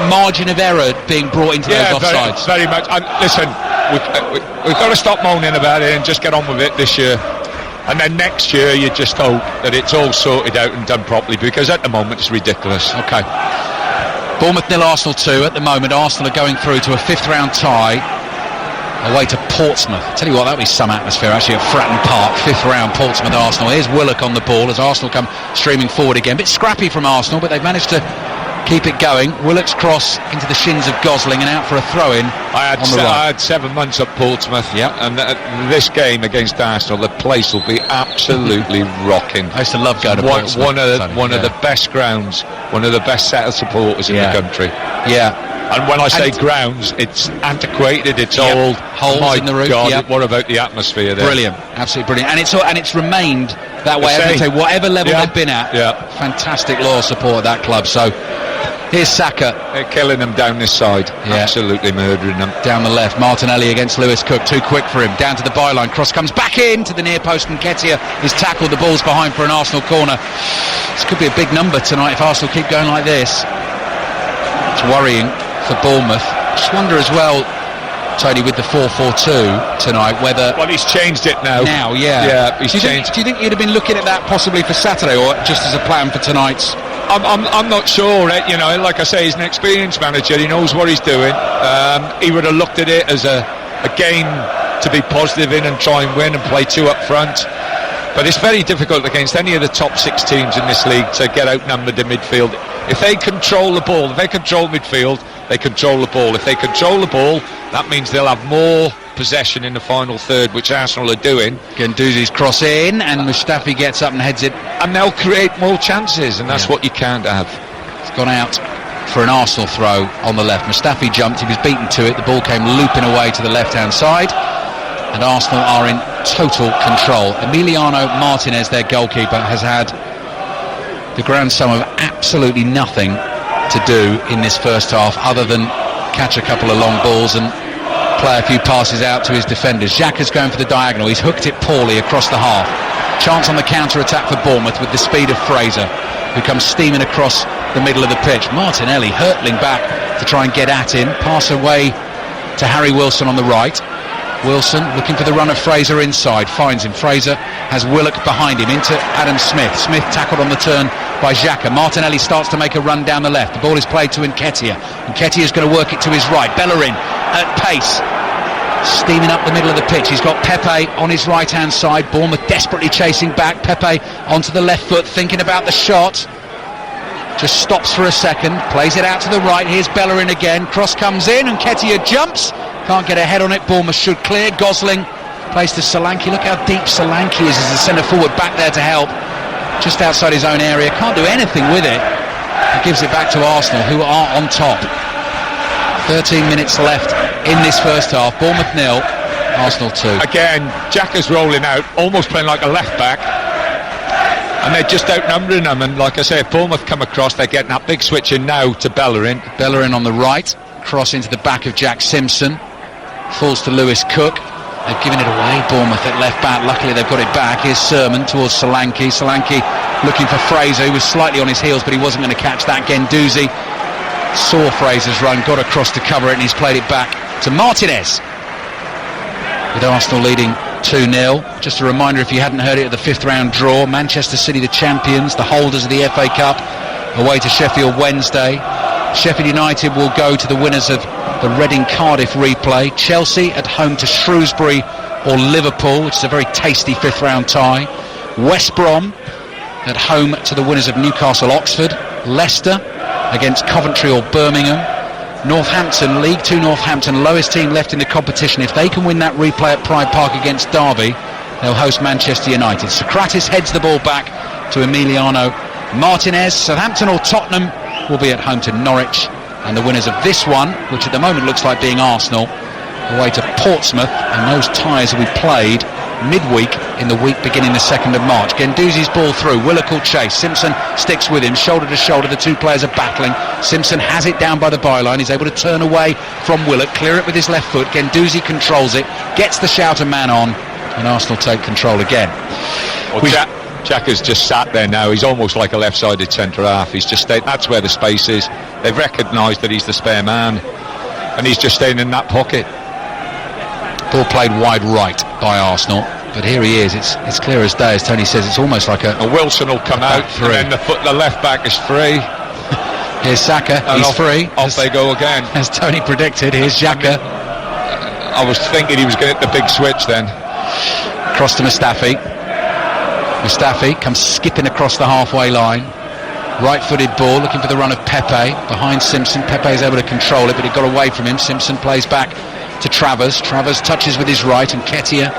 margin of error being brought into those offsides? Very much. Listen, we've got to stop moaning about it and just get on with it this year. And then next year you just hope that it's all sorted out and done properly, because at the moment it's ridiculous. Okay. Bournemouth 0, Arsenal 2. At the moment Arsenal are going through to a 5th round tie away to Portsmouth. Tell you what, that'll be some atmosphere actually at Fratton Park. 5th round Portsmouth Arsenal. Here's Willock on the ball as Arsenal come streaming forward again. Bit scrappy from Arsenal, but they've managed to keep it going. Willock's cross into the shins of Gosling and out for a throw-in. I had 7 months at Portsmouth, and this game against Arsenal, the place will be absolutely rocking. I used to love going to Portsmouth. One of the best grounds, one of the best set of supporters in the country. Yeah. And when I say grounds, it's antiquated, it's old. Holes in the roof. God, what about the atmosphere there? Brilliant, absolutely brilliant. And it's remained that way. As I say, whatever level they've been at, fantastic loyal support of that club. So here's Saka. They're killing them down this side, absolutely murdering them. Down the left, Martinelli against Lewis Cook, too quick for him, down to the byline, cross comes back in to the near post, and Nketiah is tackled, the ball's behind for an Arsenal corner. This could be a big number tonight if Arsenal keep going like this. It's worrying for Bournemouth. Just wonder as well, Tony, with the 4-4-2 tonight, whether... Well, he's changed it now. Yeah, he's changed. Do you think you'd have been looking at that possibly for Saturday, or just as a plan for tonight's? I'm not sure. You know, like I say, he's an experienced manager. He knows what he's doing. He would have looked at it as a game to be positive in and try and win and play 2 up front. But it's very difficult against any of the top 6 teams in this league to get outnumbered in midfield. If they control the ball, if they control midfield, they control the ball. If they control the ball, that means they'll have more possession in the final third, which Arsenal are doing. Guendouzi's cross in, and Mustafi gets up and heads it. And they'll create more chances, and that's what you can't have. It's gone out for an Arsenal throw on the left. Mustafi jumped, he was beaten to it, the ball came looping away to the left-hand side, and Arsenal are in total control. Emiliano Martinez, their goalkeeper, has had the grand sum of absolutely nothing to do in this first half other than catch a couple of long balls and play a few passes out to his defenders. Xhaka's going for the diagonal, he's hooked it poorly across the half. Chance on the counter-attack for Bournemouth with the speed of Fraser, who comes steaming across the middle of the pitch. Martinelli hurtling back to try and get at him. Pass away to Harry Wilson on the right. Wilson looking for the run of Fraser inside, finds him. Fraser has Willock behind him into Adam Smith. Smith tackled on the turn by Xhaka. Martinelli starts to make a run down the left. The ball is played to Nketiah. Nketiah is going to work it to his right. Bellerin at pace, steaming up the middle of the pitch. He's got Pepe on his right hand side. Bournemouth desperately chasing back. Pepe onto the left foot, thinking about the shot. Just stops for a second, plays it out to the right. Here's Bellerin again, cross comes in, and Nketiah jumps, can't get a head on it. Bournemouth should clear. Gosling plays to Solanke. Look how deep Solanke is as the centre forward back there to help, just outside his own area, can't do anything with it. He gives it back to Arsenal, who are on top. 13 minutes left in this first half. Bournemouth 0, Arsenal 2. Again, Xhaka's rolling out, almost playing like a left back, and they're just outnumbering them. And like I say, if Bournemouth come across, they're getting that big switch in now to Bellerin. Bellerin on the right, cross into the back of Jack Simpson, falls to Lewis Cook. They've given it away, Bournemouth at left back. Luckily they've got it back. Here's Sermon towards Solanke. Solanke looking for Fraser, who was slightly on his heels, but he wasn't going to catch that. Guendouzi saw Fraser's run, got across to cover it, and he's played it back to Martinez, with Arsenal leading 2-0. Just a reminder, if you hadn't heard it, at the 5th round draw, Manchester City the champions, the holders of the FA Cup, away to Sheffield Wednesday. Sheffield United will go to the winners of the Reading-Cardiff replay. Chelsea at home to Shrewsbury or Liverpool, which is a very tasty 5th round tie. West Brom at home to the winners of Newcastle-Oxford. Leicester against Coventry or Birmingham. Northampton, League 2 Northampton, lowest team left in the competition. If they can win that replay at Pride Park against Derby, they'll host Manchester United. Socrates heads the ball back to Emiliano Martinez. Southampton or Tottenham will be at home to Norwich, and the winners of this one, which at the moment looks like being Arsenal, away to Portsmouth, and those ties will be played midweek in the week beginning the 2nd of March. Guendouzi's ball through, Willock will chase, Simpson sticks with him, shoulder to shoulder, the two players are battling. Simpson has it down by the byline, he's able to turn away from Willock, clear it with his left foot. Guendouzi controls it, gets the shouter man on, and Arsenal take control again. Well, Xhaka's just sat there now. He's almost like a left-sided centre-half. He's just stayed, that's where the space is. They've recognised that he's the spare man, and he's just staying in that pocket. Ball played wide right by Arsenal, but here he is. It's clear as day, as Tony says. It's almost like a Wilson will come out, and then the left back is free. Here's Saka, he's free. Off they go again. As Tony predicted, here's Xhaka. I was thinking he was going to hit the big switch then. Cross to Mustafi. Mustafi comes skipping across the halfway line. Right-footed ball, looking for the run of Pepe. Behind Simpson, Pepe is able to control it, but it got away from him. Simpson plays back to Travers. Travers touches with his right, and Nketiah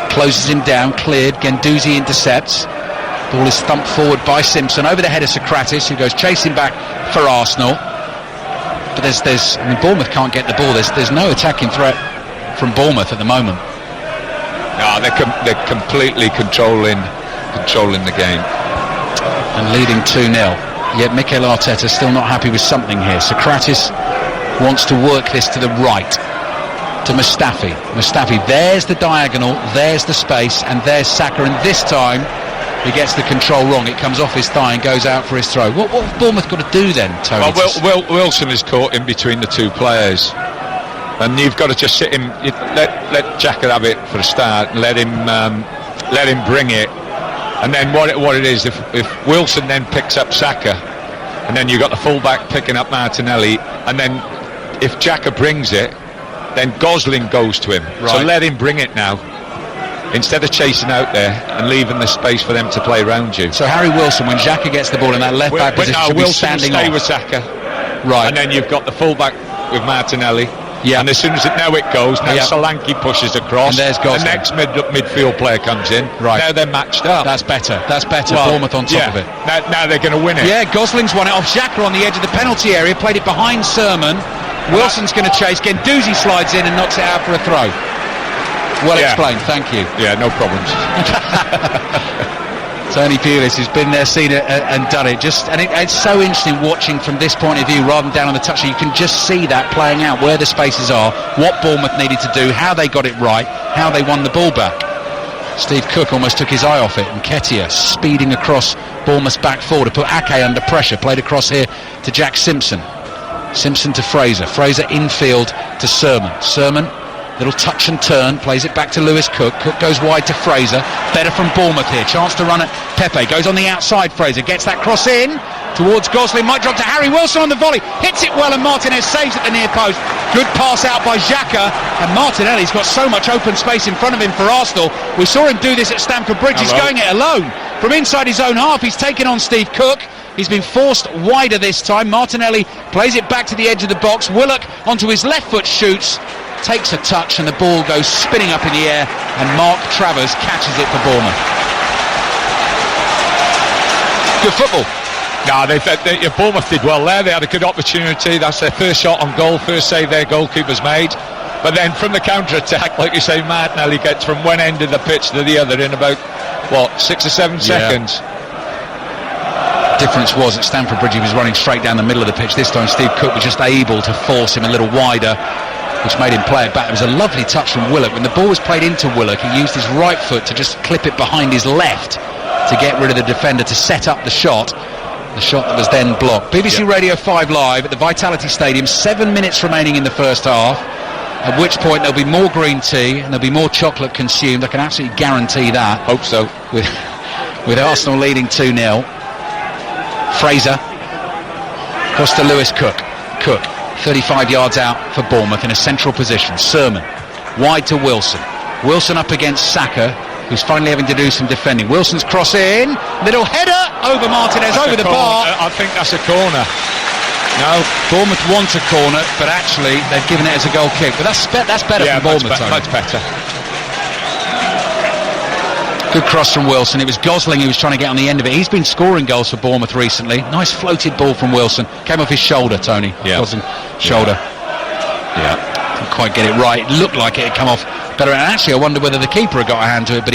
closes him down, cleared. Guendouzi intercepts. Ball is thumped forward by Simpson over the head of Socrates, who goes chasing back for Arsenal. But there's Bournemouth can't get the ball. There's no attacking threat from Bournemouth at the moment. No, they're completely controlling the game and leading 2-0. Yet Mikel Arteta still not happy with something here. Socrates wants to work this to the right to Mustafi. Mustafi, there's the diagonal, there's the space, and there's Saka, and this time he gets the control wrong. It comes off his thigh and goes out for his throw. What have Bournemouth got to do then, Tony? Well, Wilson is caught in between the two players, and you've got to just sit him. Let Xhaka have it for a start, and let him bring it. And then what it is, if Wilson then picks up Saka, and then you've got the fullback picking up Martinelli, and then if Xhaka brings it, then Gosling goes to him. Right. So let him bring it now. instead of chasing out there and leaving the space for them to play around you. So Harry Wilson, when Xhaka gets the ball in that left back position, should be standing stay off. with Saka, Right, and then you've got the full-back with Martinelli. Yeah. And as soon as it goes, Solanke pushes across, and there's Gosling. the next midfield player comes in. Right. Now they're matched up. That's better. Well, Bournemouth on top of it. Now they're going to win it. Yeah, Gosling's won it off Xhaka on the edge of the penalty area, played it behind Sermon. Wilson's going to chase. Guendouzi slides in and knocks it out for a throw. Well explained, thank you. Yeah, no problems. Tony Pulis has been there, seen it, and done it. It's so interesting watching from this point of view rather than down on the touch. You can just see that playing out, where the spaces are, what Bournemouth needed to do, how they got it right, how they won the ball back. Steve Cook almost took his eye off it, and Nketiah speeding across Bournemouth's back four to put Ake under pressure. Played across here to Jack Simpson. Simpson to Fraser. Fraser infield to Sermon. Sermon, little touch and turn, plays it back to Lewis Cook. Cook goes wide to Fraser. Better from Bournemouth here. Chance to run at Pepe. Goes on the outside. Fraser gets that cross in towards Gosling. Might drop to Harry Wilson on the volley. Hits it well, and Martinez saves at the near post. Good pass out by Xhaka. And Martinelli's got so much open space in front of him for Arsenal. We saw him do this at Stamford Bridge. He's going it alone. From inside his own half, he's taken on Steve Cook. He's been forced wider this time. Martinelli plays it back to the edge of the box. Willock onto his left foot shoots. Takes a touch and the ball goes spinning up in the air, and Mark Travers catches it for Bournemouth. Good football. No, Bournemouth did well there. They had a good opportunity. That's their first shot on goal, first save their goalkeeper's made. But then from the counter-attack, like you say, Martinelli gets from one end of the pitch to the other in about, 6 or 7 seconds. Difference was at Stamford Bridge he was running straight down the middle of the pitch. This time Steve Cook was just able to force him a little wider, which made him play it back. It was a lovely touch from Willock. When the ball was played into Willock, he used his right foot to just clip it behind his left to get rid of the defender, to set up the shot that was then blocked. BBC Radio 5 live at the Vitality Stadium. 7 minutes remaining in the first half, at which point there'll be more green tea and there'll be more chocolate consumed. I can absolutely guarantee that. Hope so. With Arsenal leading 2-0. Fraser across to Lewis Cook. 35 yards out for Bournemouth in a central position. Sermon wide to Wilson. Wilson up against Saka, who's finally having to do some defending. Wilson's cross in, little header over Martinez, over the bar. I think that's a corner. No, Bournemouth want a corner, but actually they've given it as a goal kick. But that's better for Bournemouth. Much better. Good cross from Wilson. It was Gosling who was trying to get on the end of it. He's been scoring goals for Bournemouth recently. Nice floated ball from Wilson. Came off his shoulder, Tony. Yeah. Gosling, shoulder. Yeah. Didn't quite get it right. It looked like it had come off better. And actually, I wonder whether the keeper had got a hand to it, but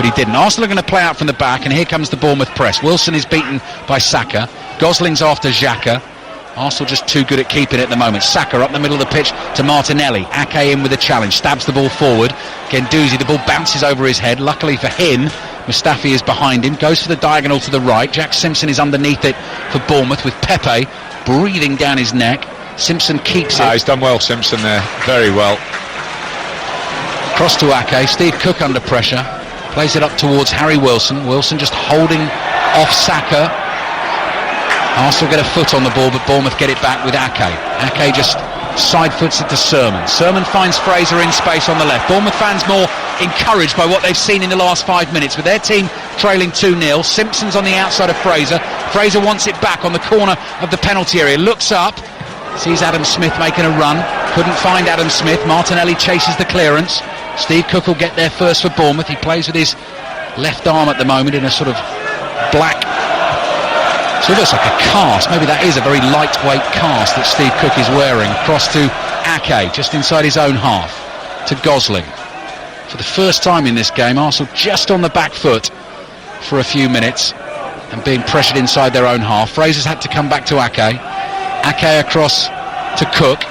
he didn't. Arsenal are going to play out from the back, and here comes the Bournemouth press. Wilson is beaten by Saka. Gosling's after Xhaka. Arsenal just too good at keeping it at the moment. Saka up the middle of the pitch to Martinelli. Ake in with a challenge, stabs the ball forward. Guendouzi, the ball bounces over his head. Luckily for him, Mustafi is behind him, goes for the diagonal to the right. Jack Simpson is underneath it for Bournemouth, with Pepe breathing down his neck. Simpson keeps it. He's done well, Simpson, there. Very well. Cross to Ake. Steve Cook under pressure. Plays it up towards Harry Wilson. Wilson just holding off Saka. Arsenal get a foot on the ball, but Bournemouth get it back with Ake. Ake just side foots it to Sermon. Sermon finds Fraser in space on the left. Bournemouth fans more encouraged by what they've seen in the last 5 minutes, with their team trailing 2-0. Simpson's on the outside of Fraser. Fraser wants it back on the corner of the penalty area. Looks up, sees Adam Smith making a run. Couldn't find Adam Smith. Martinelli chases the clearance. Steve Cook will get there first for Bournemouth. He plays with his left arm at the moment in a sort of black, so it looks like a cast. Maybe that is a very lightweight cast that Steve Cook is wearing. Cross to Ake, just inside his own half, to Gosling. For the first time in this game, Arsenal just on the back foot for a few minutes and being pressured inside their own half. Fraser's had to come back to Ake. Ake across to Cook.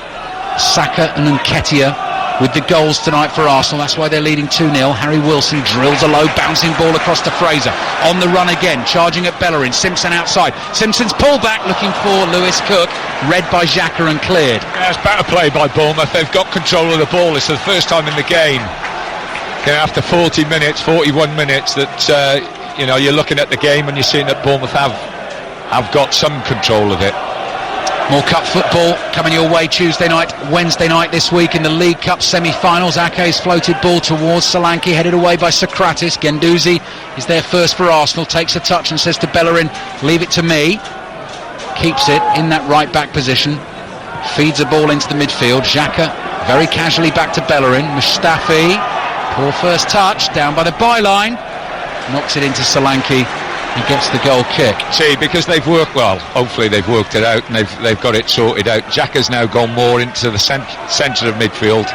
Saka and Nketiah with the goals tonight for Arsenal. That's why they're leading 2-0. Harry Wilson drills a low bouncing ball across to Fraser. On the run again, charging at Bellerin. Simpson outside. Simpson's pulled back, looking for Lewis Cook. Read by Xhaka and cleared. Yeah, it's better play by Bournemouth. They've got control of the ball. It's the first time in the game, after 40 minutes, 41 minutes, that you're looking at the game and you're seeing that Bournemouth have got some control of it. More cup football coming your way Tuesday night, Wednesday night this week in the League Cup semi-finals. Ake's floated ball towards Solanke, headed away by Socrates. Guendouzi is there first for Arsenal, takes a touch and says to Bellerin, leave it to me. Keeps it in that right back position, feeds a ball into the midfield. Xhaka very casually back to Bellerin. Mustafi, poor first touch, down by the byline, knocks it into Solanke. He gets the goal kick. See, because they've worked well, hopefully they've worked it out and they've got it sorted out. Xhaka's now gone more into the centre of midfield.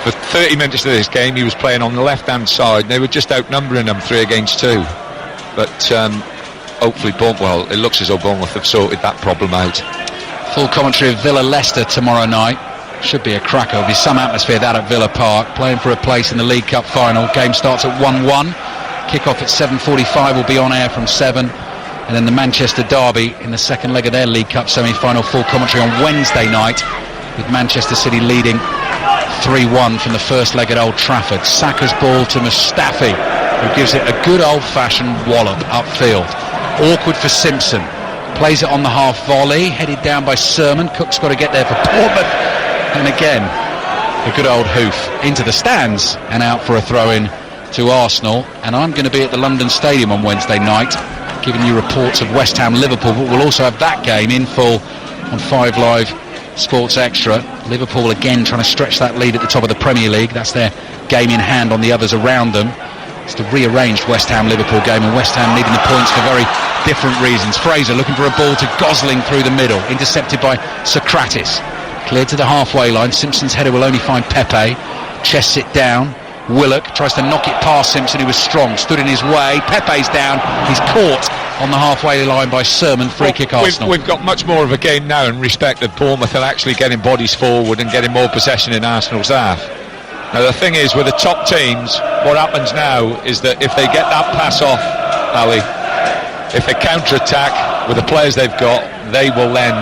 For 30 minutes of this game he was playing on the left hand side. They were just outnumbering them 3 against 2. But hopefully it looks as though Bournemouth have sorted that problem out. Full commentary of Villa Leicester tomorrow night. Should be a cracker. There'll be some atmosphere that at Villa Park, playing for a place in the League Cup final. Game starts at 1-1. Kick-off at 7:45, will be on air from 7. And then the Manchester derby in the second leg of their League Cup semi-final. Full commentary on Wednesday night, with Manchester City leading 3-1 from the first leg at Old Trafford. Saka's ball to Mustafi, who gives it a good old-fashioned wallop upfield. Awkward for Simpson. Plays it on the half volley, headed down by Sermon. Cook's got to get there for Bournemouth. And again, a good old hoof into the stands and out for a throw-in to Arsenal. And I'm going to be at the London Stadium on Wednesday night, giving you reports of West Ham Liverpool, but we'll also have that game in full on 5 Live Sports Extra. Liverpool again trying to stretch that lead at the top of the Premier League. That's their game in hand on the others around them. It's the rearranged West Ham Liverpool game, and West Ham needing the points for very different reasons. Fraser looking for a ball to Gosling through the middle, intercepted by Socrates. Cleared to the halfway line. Simpson's header will only find Pepe. Chests it down. Willock tries to knock it past Simpson, who was strong, stood in his way. Pepe's down. He's caught on the halfway line by Sermon. Free kick Arsenal. We've got much more of a game now in respect of Bournemouth are actually getting bodies forward and getting more possession in Arsenal's half. Now the thing is, with the top teams, what happens now is that if they get that pass off, Ali, if they counter-attack with the players they've got, they will then,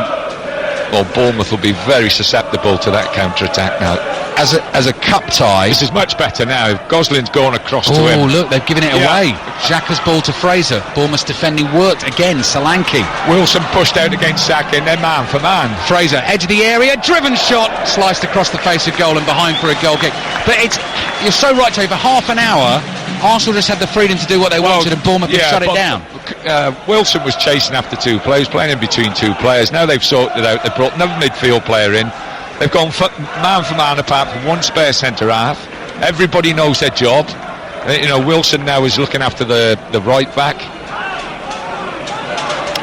Bournemouth will be very susceptible to that counter-attack now. As a cup tie, this is much better now. Gosling's gone across to him. Oh look, they've given it away. Xhaka's ball to Fraser. Bournemouth's defending worked again. Solanke. Wilson pushed out against Saka, and then man for man. Fraser, edge of the area, driven shot, sliced across the face of goal and behind for a goal kick. But you're so right, Tony. For half an hour, Arsenal just had the freedom to do what they wanted, and Bournemouth have shut it down. Wilson was chasing after 2 players, playing in between 2 players. Now they've sorted it out. They've brought another midfield player in. They've gone man for man apart from 1 spare centre half. Everybody knows their job. Wilson now is looking after the right back,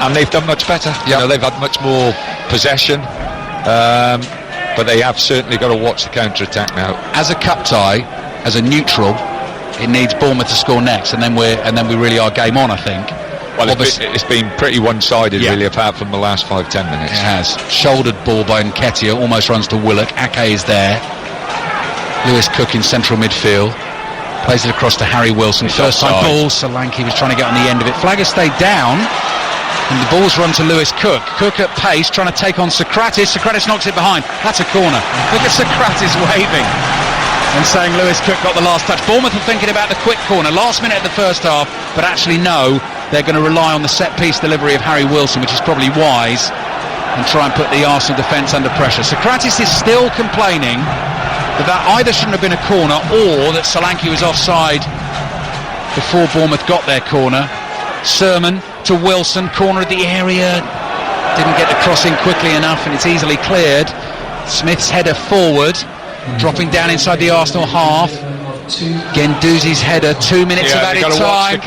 and they've done much better. They've had much more possession, but they have certainly got to watch the counter attack now. As a cup tie, as a neutral, it needs Bournemouth to score next, and then we really are game on, I think. Well, it's been pretty one-sided, really, apart from the last 5-10 minutes. It has. Shouldered ball by Nketiah, almost runs to Willock. Ake is there. Lewis Cook in central midfield. Plays it across to Harry Wilson. First time ball. Solanke was trying to get on the end of it. Flag has stayed down, and the ball's run to Lewis Cook. Cook at pace, trying to take on Socrates. Socrates knocks it behind. That's a corner. Look at Socrates waving and saying Lewis Cook got the last touch. Bournemouth are thinking about the quick corner, last minute of the first half, but actually no, they're going to rely on the set-piece delivery of Harry Wilson, which is probably wise, and try and put the Arsenal defence under pressure. Socrates is still complaining that either shouldn't have been a corner or that Solanke was offside before Bournemouth got their corner. Sermon to Wilson, corner of the area, didn't get the cross in quickly enough, and it's easily cleared. Smith's header forward, dropping down inside the Arsenal half. Guendouzi's header, 2 minutes of added time.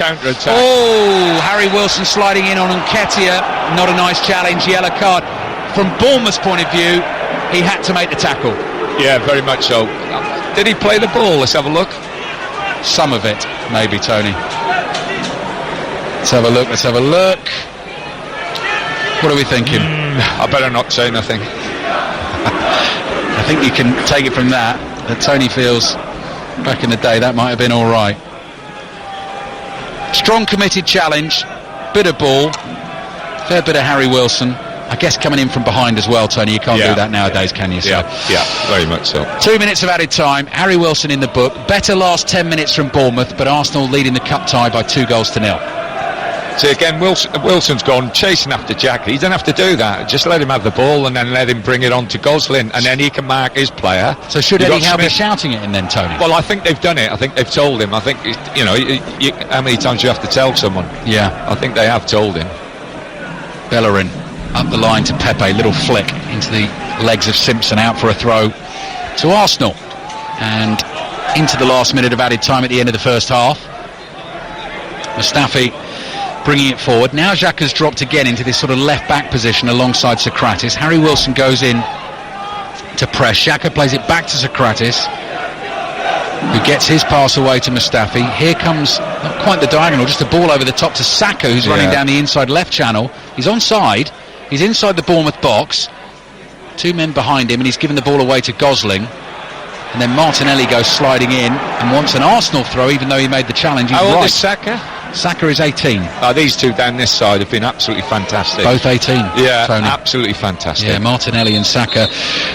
Oh, Harry Wilson sliding in on Nketiah. Not a nice challenge, yellow card. From Bournemouth's point of view, he had to make the tackle. Yeah, very much so. Did he play the ball? Let's have a look. Some of it, maybe, Tony. Let's have a look. What are we thinking? I better not say nothing. I think you can take it from that Tony feels back in the day that might have been all right. Strong committed challenge, bit of ball, fair bit of Harry Wilson. I guess coming in from behind as well, Tony. You can't do that nowadays, can you? Yeah, very much so. 2 minutes of added time. Harry Wilson in the book. Better last 10 minutes from Bournemouth, but Arsenal leading the cup tie by 2-0. See, again, Wilson's gone chasing after Jack. He doesn't have to do that. Just let him have the ball and then let him bring it on to Gosling, and then he can mark his player. So should Eddie Howe be shouting at him then, Tony? Well, I think they've done it. I think they've told him. I think, how many times do you have to tell someone? Yeah. I think they have told him. Bellerin up the line to Pepe, little flick into the legs of Simpson, out for a throw to Arsenal, and into the last minute of added time at the end of the first half. Mustafi bringing it forward. Now Xhaka's dropped again into this sort of left back position alongside Socrates. Harry Wilson goes in to press. Xhaka plays it back to Socrates, who gets his pass away to Mustafi. Here comes, not quite the diagonal, just a ball over the top to Saka, who's running down the inside left channel. He's onside. He's inside the Bournemouth box. Two men behind him, and he's given the ball away to Gosling. And then Martinelli goes sliding in and wants an Arsenal throw, even though he made the challenge. He's How old right. is Saka? Saka is 18. These two down this side have been absolutely fantastic. Both 18. Yeah, Tony. absolutely fantastic. Yeah, Martinelli and Saka.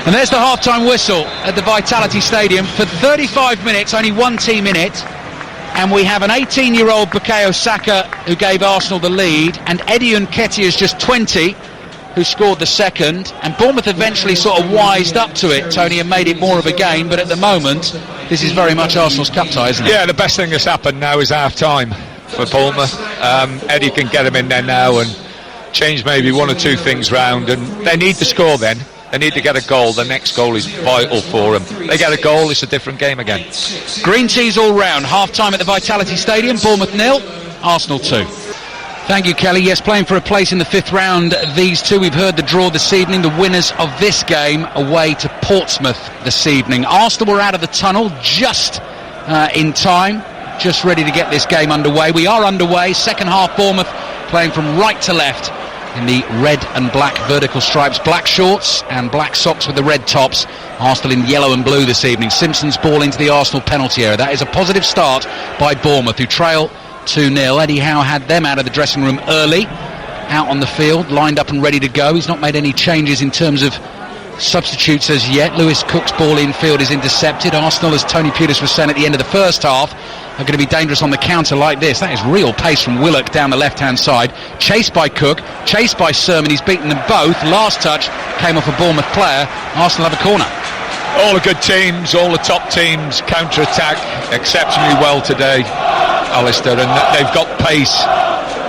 And there's the half-time whistle at the Vitality Stadium. For 35 minutes, only one team in it. And we have an 18-year-old Bukayo Saka who gave Arsenal the lead, and Eddie Nketiah's just 20, who scored the second. And Bournemouth eventually sort of wised up to it, Tony, and made it more of a game. But at the moment, this is very much Arsenal's cup tie, isn't it? Yeah, the best thing that's happened now is half-time for Bournemouth. Eddie can get him in there now and change maybe one or two things round, and they need to score then. They need to get a goal. The next goal is vital for them. They get a goal, it's a different game again. Green teas all round. Half-time at the Vitality Stadium. Bournemouth 0, Arsenal 2. Thank you, Kelly. Yes, playing for a place in the fifth round, these two. We've heard the draw this evening. The winners of this game away to Portsmouth this evening. Arsenal were out of the tunnel just in time, just ready to get this game underway. We are underway. Second half, Bournemouth playing from right to left in the red and black vertical stripes, black shorts and black socks with the red tops. Arsenal in yellow and blue this evening. Simpson's ball into the Arsenal penalty area. That is a positive start by Bournemouth, who trail 2-0. Eddie Howe had them out of the dressing room early, out on the field, lined up and ready to go. He's not made any changes in terms of substitutes as yet. Lewis Cook's ball infield is intercepted. Arsenal, as Tony Pulis was saying at the end of the first half, are going to be dangerous on the counter like this. That is real pace from Willock down the left-hand side. Chased by Cook, chased by Sermon. He's beaten them both. Last touch came off a Bournemouth player. Arsenal have a corner. All the good teams, all the top teams counter-attack exceptionally well today, Alistair, and they've got pace.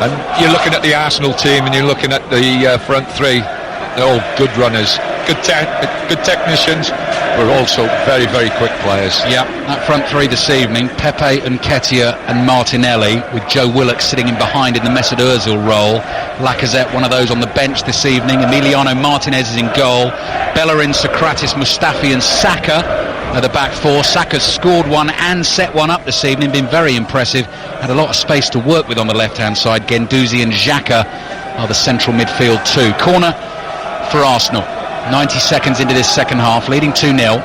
And you're looking at the Arsenal team and you're looking at the front three. They're all good runners, good technicians, but also very, very quick players. Yeah, that front three this evening, Pepe, Nketiah and Martinelli, with Joe Willock sitting in behind in the Mesut Ozil role. Lacazette, one of those on the bench this evening. Emiliano Martinez is in goal. Bellerin, Socrates, Mustafi and Saka are the back four. Saka's scored one and set one up this evening, been very impressive. Had a lot of space to work with on the left-hand side. Guendouzi and Xhaka are the central midfield too. Corner for Arsenal. 90 seconds into this second half, leading 2-0.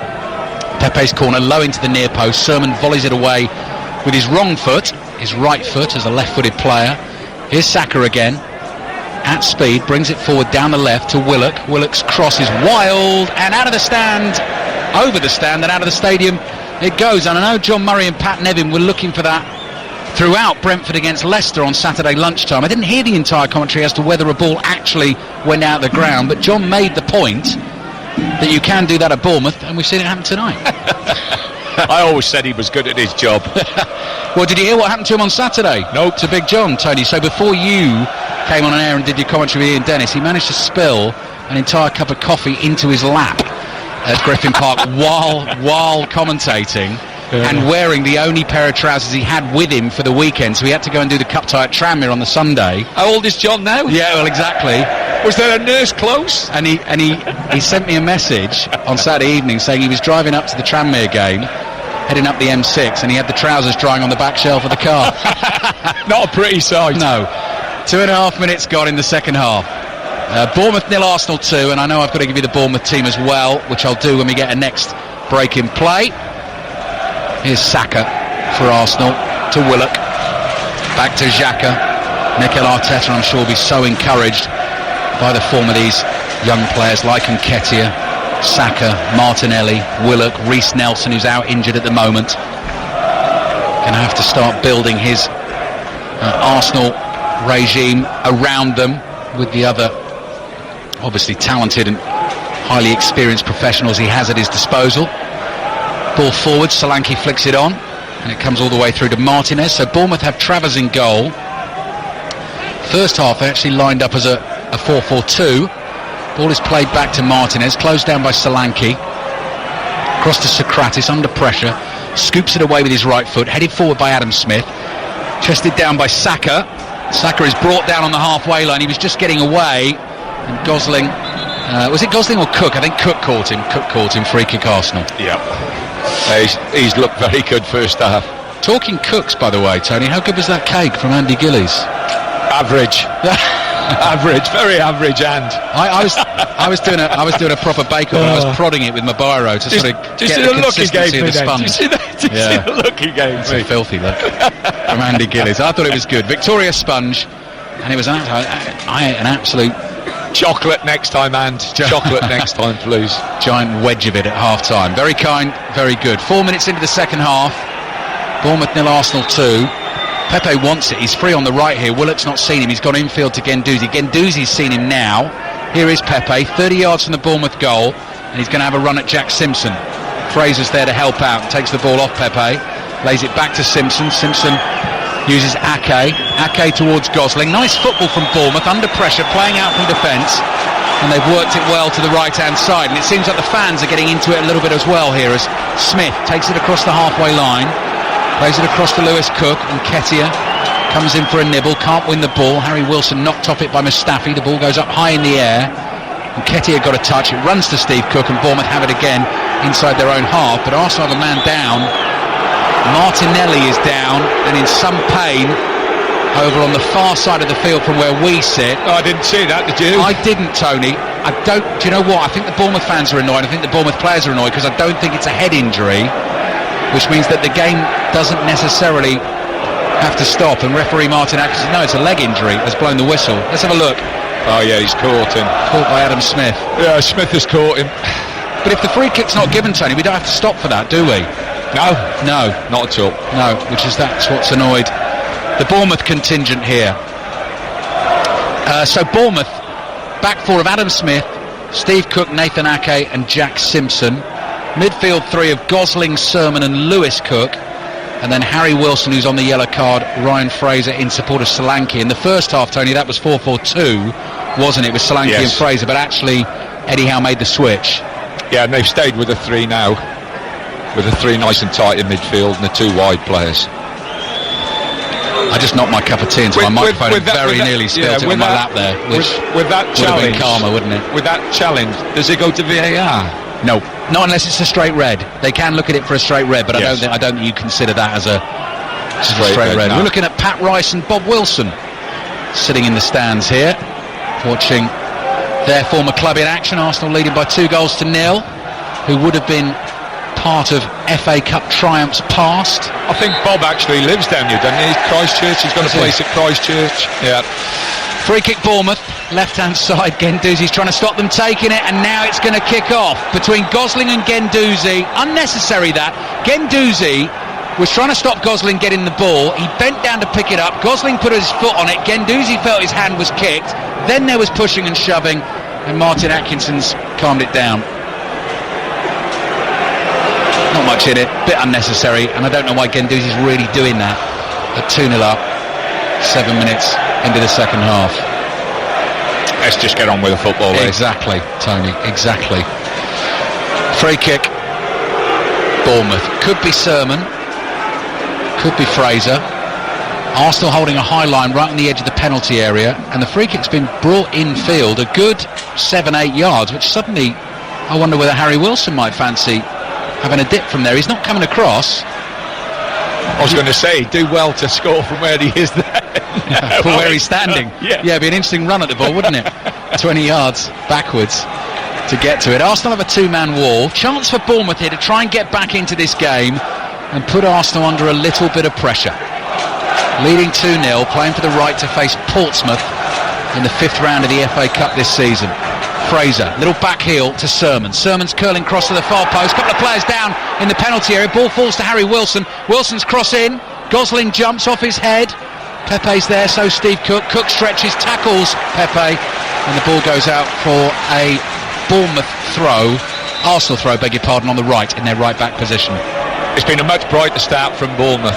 Pepe's corner, low into the near post. Sermon volleys it away with his wrong foot, his right foot as a left-footed player. Here's Saka again, at speed, brings it forward down the left to Willock. Willock's cross is wild, and out of the stand, over the stand and out of the stadium it goes. And I know John Murray and Pat Nevin were looking for that throughout Brentford against Leicester on Saturday lunchtime. I didn't hear the entire commentary as to whether a ball actually went out the ground, but John made the point that you can do that at Bournemouth, and we've seen it happen tonight. I always said he was good at his job. Well, did you hear what happened to him on Saturday? Nope. To Big John, Tony. So before you came on air and did your commentary with Ian Dennis, he managed to spill an entire cup of coffee into his lap at Griffin Park while commentating. And wearing the only pair of trousers he had with him for the weekend, so he had to go and do the cup tie at Tranmere on the Sunday. How old is John now? Yeah, well, exactly. Was there a nurse close? And he sent me a message on Saturday evening saying he was driving up to the Tranmere game, heading up the M6, and he had the trousers drying on the back shelf of the car. Not a pretty sight. No. 2.5 minutes gone in the second half. Bournemouth 0, Arsenal 2, and I know I've got to give you the Bournemouth team as well, which I'll do when we get a next break in play. Here's Saka for Arsenal to Willock, back to Xhaka. Mikel Arteta, I'm sure, will be so encouraged by the form of these young players like Nketiah, Saka, Martinelli, Willock, Reece Nelson, who's out injured at the moment. Going to have to start building his Arsenal regime around them, with the other obviously talented and highly experienced professionals he has at his disposal. Ball forward, Solanke flicks it on, and it comes all the way through to Martinez. So Bournemouth have Travers in goal. First half they actually lined up as a 4-4-2. Ball is played back to Martinez, closed down by Solanke. Across to Socrates, under pressure, scoops it away with his right foot, headed forward by Adam Smith. Chested down by Saka. Saka is brought down on the halfway line. He was just getting away, and Gosling, was it Gosling or Cook? I think Cook caught him. Free kick Arsenal. Yep. He's looked very good first half. Talking Cooks, by the way, Tony, how good was that cake from Andy Gillies? Average. Average, very average. And I was doing a proper bake-off, and I was prodding it with my biro to sort of get the consistency of the sponge. Did you see the look he gave me? It's a filthy look from Andy Gillies. I thought it was good. Victoria sponge, and it was an absolute chocolate next time, and chocolate next time, please. Giant wedge of it at half-time. Very kind, very good. 4 minutes into the second half. Bournemouth 0, Arsenal 2. Pepe wants it. He's free on the right here. Willock's not seen him. He's gone infield to Guendouzi. Guendouzi's seen him now. Here is Pepe, 30 yards from the Bournemouth goal, and he's going to have a run at Jack Simpson. Fraser's there to help out. Takes the ball off Pepe, lays it back to Simpson. Simpson uses Ake. Ake towards Gosling. Nice football from Bournemouth, under pressure, playing out from defence, and they've worked it well to the right-hand side. And it seems like the fans are getting into it a little bit as well here, as Smith takes it across the halfway line. Plays it across to Lewis Cook, and Ketia comes in for a nibble, can't win the ball. Harry Wilson knocked off it by Mustafi. The ball goes up high in the air, and Ketia got a touch. It runs to Steve Cook, and Bournemouth have it again inside their own half. But Arsenal have a man down. Martinelli is down, and in some pain, over on the far side of the field from where we sit. Oh, I didn't see that, did you? I didn't, Tony. Do you know what? I think the Bournemouth fans are annoyed. I think the Bournemouth players are annoyed, because I don't think it's a head injury, which means that the game doesn't necessarily have to stop, and referee Martin Atkinson, no, it's a leg injury, has blown the whistle. Let's have a look. Oh yeah, he's caught him. Caught by Adam Smith. Yeah, Smith has caught him. But if the free kick's not given, Tony, we don't have to stop for that, do we? No, not at all. No, that's what's annoyed the Bournemouth contingent here. So Bournemouth, back four of Adam Smith, Steve Cook, Nathan Ake and Jack Simpson. Midfield three of Gosling, Sermon and Lewis Cook, and then Harry Wilson, who's on the yellow card, Ryan Fraser in support of Solanke. In the first half, Tony, that was 4-4-2, wasn't it, with Solanke and Fraser, but actually Eddie Howe made the switch. Yeah, and they've stayed with a three now, with a three nice and tight in midfield and the two wide players. I just knocked my cup of tea into my microphone and very nearly spilled it on my lap there, which with that challenge, would have been karma, wouldn't it? With that challenge, does it go to VAR? No, not unless it's a straight red. They can look at it for a straight red, but I don't think you consider that as a straight red. No. We're looking at Pat Rice and Bob Wilson sitting in the stands here, watching their former club in action. Arsenal leading by 2-0, who would have been part of FA Cup triumphs past. I think Bob actually lives down here, doesn't he? Christchurch, he's got a place at Christchurch. Yeah. Free kick Bournemouth, left-hand side, Guendouzi's trying to stop them taking it, and now it's going to kick off between Gosling and Guendouzi. Unnecessary that. Guendouzi was trying to stop Gosling getting the ball. He bent down to pick it up. Gosling put his foot on it. Guendouzi felt his hand was kicked. Then there was pushing and shoving, and Martin Atkinson's calmed it down. Not much in it, bit unnecessary, and I don't know why Guendouzi's really doing that at 2-0 up, 7 minutes into the second half. Let's just get on with the football. Exactly, Tony, exactly. Free kick, Bournemouth. Could be Sermon, could be Fraser. Arsenal holding a high line right on the edge of the penalty area, and the free kick's been brought infield a good 7-8 yards, which suddenly I wonder whether Harry Wilson might fancy having a dip from there. He's not coming across. I was going to say, do well to score from where he is there. From where he's standing. Yeah, it'd be an interesting run at the ball, wouldn't it? 20 yards backwards to get to it. Arsenal have a two-man wall. Chance for Bournemouth here to try and get back into this game and put Arsenal under a little bit of pressure. Leading 2-0, playing for the right to face Portsmouth in the 5th round of the FA Cup this season. Fraser, little back heel to Sermon. Sermon's curling cross to the far post. Couple of players down in the penalty area. Ball falls to Harry Wilson. Wilson's cross in. Gosling jumps off his head. Pepe's there, so Steve Cook. Cook stretches, tackles Pepe, and the ball goes out for a Bournemouth throw. Arsenal throw, beg your pardon, on the right, in their right back position. It's been a much brighter start from Bournemouth.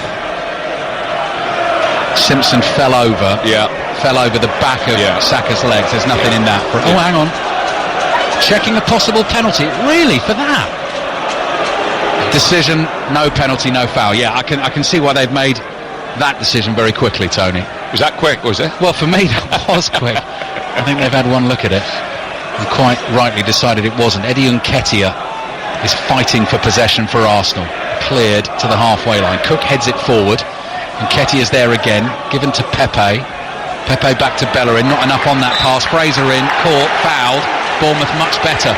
Simpson fell over the back of Saka's legs. There's nothing in that. Oh, hang on. Checking a possible penalty. Really, for that? Decision, no penalty, no foul. Yeah, I can see why they've made that decision very quickly, Tony. Was that quick, was it? Well, for me, that was quick. I think they've had one look at it and quite rightly decided it wasn't. Eddie Nketiah is fighting for possession for Arsenal. Cleared to the halfway line. Cook heads it forward. Nketiah's there again, given to Pepe. Pepe back to Bellerin, not enough on that pass. Fraser in, caught, fouled. Bournemouth much better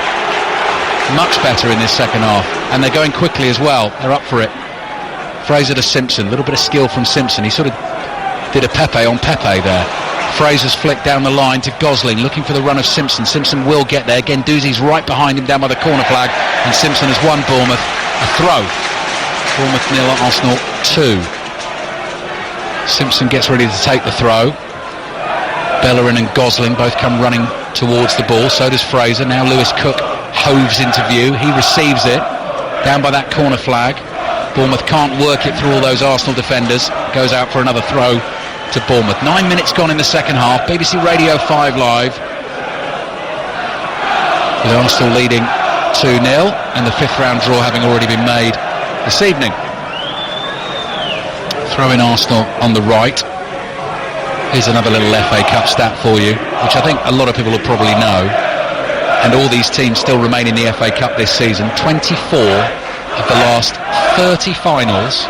in this second half, and they're going quickly as well. They're up for it. Fraser to Simpson, a little bit of skill from Simpson. He sort of did a Pepe on Pepe there. Fraser's flicked down the line to Gosling, looking for the run of Simpson. Simpson will get there. Guendouzi's right behind him down by the corner flag, and Simpson has won Bournemouth a throw. Bournemouth 0, Arsenal 2. Simpson gets ready to take the throw. Bellerin and Gosling both come running towards the ball. So does Fraser. Now Lewis Cook hoves into view. He receives it down by that corner flag. Bournemouth can't work it through all those Arsenal defenders. Goes out for another throw to Bournemouth. 9 minutes gone in the second half. BBC Radio 5 Live. With Arsenal leading 2-0 and the fifth round draw having already been made this evening. Throwing Arsenal on the right. Here's another little FA Cup stat for you, which I think a lot of people will probably know. And all these teams still remain in the FA Cup this season. 24 of the last 30 finals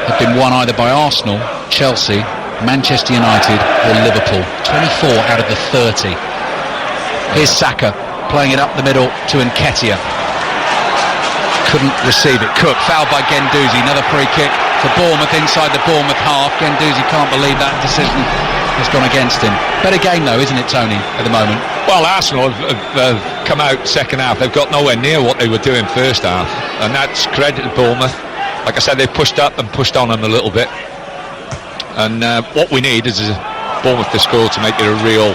have been won either by Arsenal, Chelsea, Manchester United or Liverpool. 24 out of the 30. Here's Saka playing it up the middle to Nketiah. Couldn't receive it. Cook fouled by Guendouzi. Another free kick for Bournemouth inside the Bournemouth half. Guendouzi can't believe that decision has gone against him. Better game though, isn't it, Tony, at the moment? Well, Arsenal have come out second half. They've got nowhere near what they were doing first half, and that's credit to Bournemouth. Like I said, they've pushed up and pushed on them a little bit, and what we need is Bournemouth to score to make it a real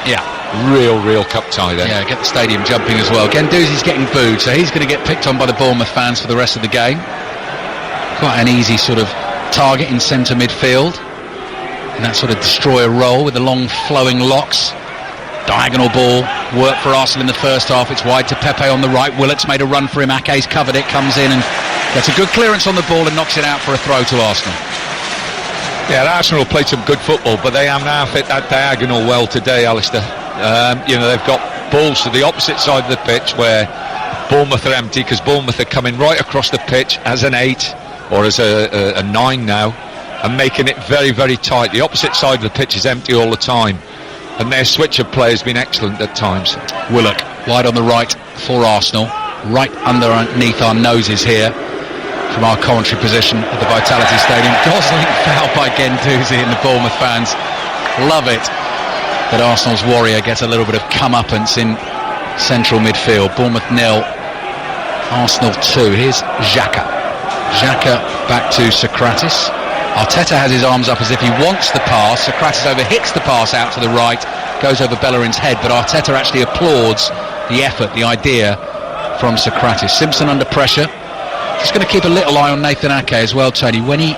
cup tie then. Yeah, get the stadium jumping as well. Guendouzi's getting booed, so he's going to get picked on by the Bournemouth fans for the rest of the game. Quite an easy sort of target in centre midfield, and that sort of destroyer role with the long flowing locks. Diagonal ball, work for Arsenal in the first half. It's wide to Pepe on the right. Willock's made a run for him. Ake's covered it, comes in and gets a good clearance on the ball and knocks it out for a throw to Arsenal. Yeah, Arsenal played some good football, but they have now fit that diagonal well today, Alistair. They've got balls to the opposite side of the pitch where Bournemouth are empty, because Bournemouth are coming right across the pitch as an 8 or as a 9 now, and making it very, very tight. The opposite side of the pitch is empty all the time, and their switch of play has been excellent at times. Willock wide on the right for Arsenal, right underneath our noses here from our commentary position at the Vitality Stadium. Gosling fouled by Guendouzi, and the Bournemouth fans love it that Arsenal's warrior gets a little bit of comeuppance in central midfield. Bournemouth 0, Arsenal 2. Here's Xhaka back to Socrates. Arteta has his arms up as if he wants the pass. Socrates overhits the pass out to the right, goes over Bellerin's head, but Arteta actually applauds the effort, the idea from Socrates. Simpson under pressure. Just going to keep a little eye on Nathan Ake as well, Tony. When he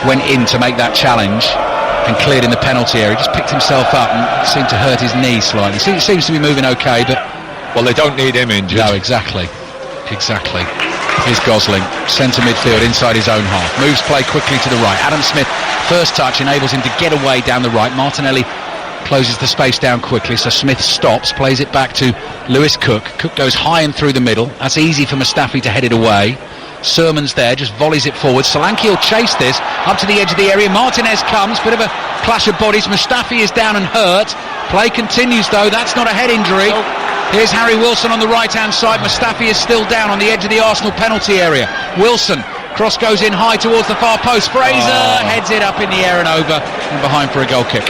went in to make that challenge and cleared in the penalty area, he just picked himself up and seemed to hurt his knee slightly. He seems to be moving okay, but... Well, they don't need him injured. No, exactly. Here's Gosling, centre midfield inside his own half. Moves play quickly to the right. Adam Smith, first touch, enables him to get away down the right. Martinelli closes the space down quickly, so Smith stops, plays it back to Lewis Cook. Cook goes high and through the middle. That's easy for Mustafi to head it away. Sermon's there, just volleys it forward. Solanke will chase this up to the edge of the area. Martinez comes, bit of a clash of bodies. Mustafi is down and hurt. Play continues though, that's not a head injury. Here's Harry Wilson on the right hand side. Mustafi is still down on the edge of the Arsenal penalty area. Wilson, cross goes in high towards the far post. Fraser heads it up in the air and over and behind for a goal kick.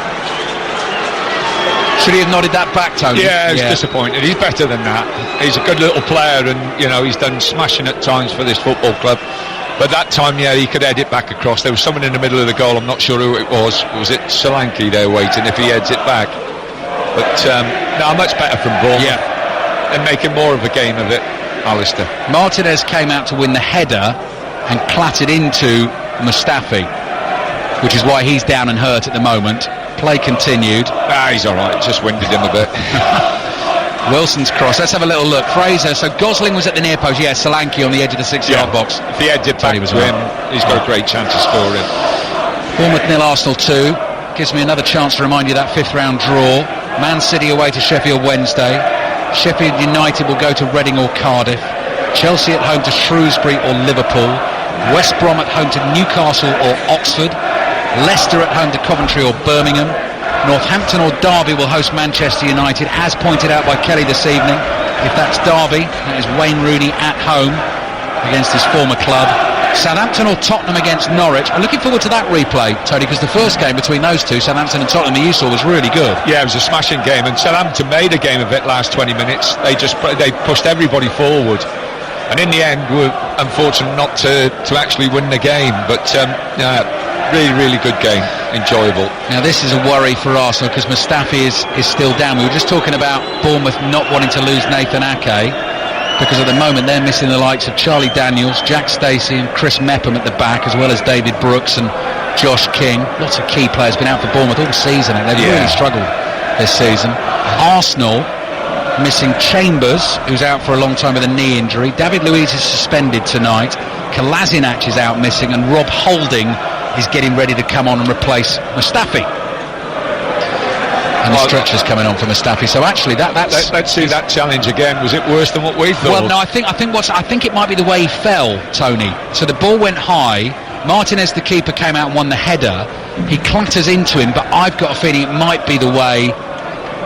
Should he have nodded that back, Tony? Yeah, he's disappointed. He's better than that. He's a good little player, and he's done smashing at times for this football club. But that time, yeah, he could head it back across. There was someone in the middle of the goal. I'm not sure who it was. Was it Solanke there waiting if he heads it back? But no, much better from Bournemouth. Yeah. And making more of a game of it, Alistair. Martinez came out to win the header and clattered into Mustafi, which is why he's down and hurt at the moment. Play continued. He's all right. Just winded him a bit. Wilson's cross. Let's have a little look. Fraser. So Gosling was at the near post. Yeah, Solanke on the edge of the 6-yard box. If he heads it back to him, he's got a great chance of scoring. Bournemouth 0, Arsenal 2. Gives me another chance to remind you that 5th round draw. Man City away to Sheffield Wednesday. Sheffield United will go to Reading or Cardiff. Chelsea at home to Shrewsbury or Liverpool. West Brom at home to Newcastle or Oxford. Leicester at home to Coventry or Birmingham. Northampton or Derby will host Manchester United, as pointed out by Kelly this evening. If that's Derby, that is Wayne Rooney at home against his former club. Southampton or Tottenham against Norwich. I'm looking forward to that replay, Tony, because the first game between those two, Southampton and Tottenham, that you saw was really good. Yeah, it was a smashing game, and Southampton made a game of it last 20 minutes. They pushed everybody forward, and in the end were unfortunate not to actually win the game. But really good game, enjoyable. Now this is a worry for Arsenal because Mustafi is still down. We were just talking about Bournemouth not wanting to lose Nathan Ake, because at the moment they're missing the likes of Charlie Daniels, Jack Stacey and Chris Mepham at the back, as well as David Brooks and Josh King. Lots of key players been out for Bournemouth all season, and they've really struggled this season. Arsenal missing Chambers, who's out for a long time with a knee injury. David Luiz is suspended tonight. Kolasinac is out missing, and Rob Holding is getting ready to come on and replace Mustafi. And the stretcher's coming on for Mustafi. So actually, let's see that challenge again. Was it worse than what we thought? Well, no, I think it might be the way he fell, Tony. So the ball went high. Martinez, the keeper, came out and won the header. He clatters into him, but I've got a feeling it might be the way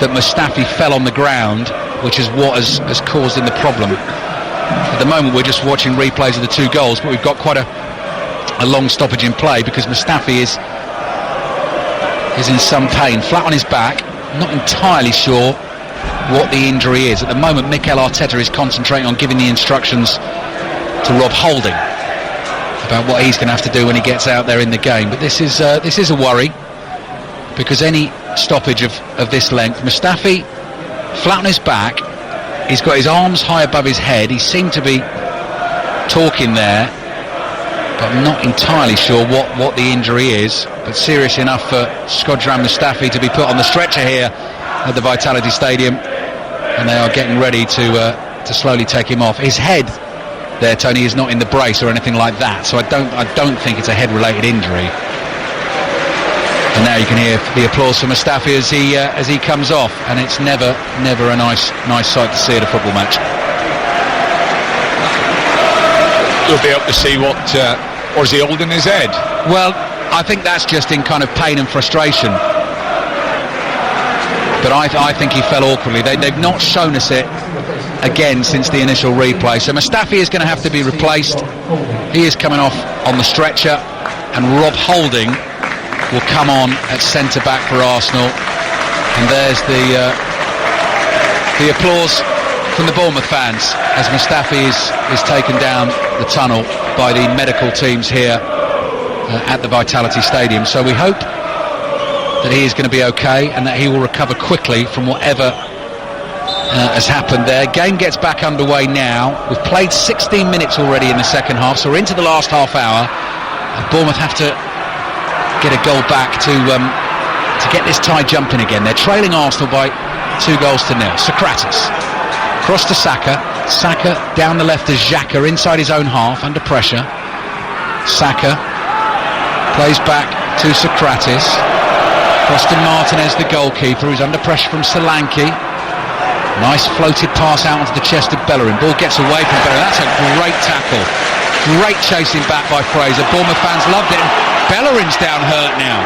that Mustafi fell on the ground, which is what has caused him the problem. At the moment, we're just watching replays of the two goals, but we've got quite a long stoppage in play because Mustafi is in some pain, flat on his back. Not entirely sure what the injury is. At the moment, Mikel Arteta is concentrating on giving the instructions to Rob Holding about what he's going to have to do when he gets out there in the game. But this is a worry, because any stoppage of this length, Mustafi flat on his back, he's got his arms high above his head. He seemed to be talking there, but I'm not entirely sure what the injury is. But serious enough for Shkodran Mustafi to be put on the stretcher here at the Vitality Stadium, and they are getting ready to slowly take him off. His head there, Tony, is not in the brace or anything like that, so I don't think it's a head-related injury. And now you can hear the applause for Mustafi as he comes off, and it's never a nice sight to see at a football match. You'll be able to see what is he holding his head? Well, I think that's just in kind of pain and frustration. But I think he fell awkwardly. They've not shown us it again since the initial replay. So Mustafi is going to have to be replaced. He is coming off on the stretcher, and Rob Holding will come on at centre-back for Arsenal. And there's the applause from the Bournemouth fans as Mustafi is taken down the tunnel by the medical teams here at the Vitality Stadium. So we hope that he is going to be okay and that he will recover quickly from whatever has happened there. Game gets back underway now. We've played 16 minutes already in the second half, so we're into the last half hour. And Bournemouth have to get a goal back to get this tie jumping again. They're trailing Arsenal by 2-0. Socrates across to Saka. Saka down the left to Xhaka inside his own half under pressure. Saka plays back to Socrates. Across to Martinez, the goalkeeper, who's under pressure from Solanke. Nice floated pass out onto the chest of Bellerin. Ball gets away from Bellerin. That's a great tackle. Great chasing back by Fraser. Bournemouth fans loved it. And Bellerin's down hurt now.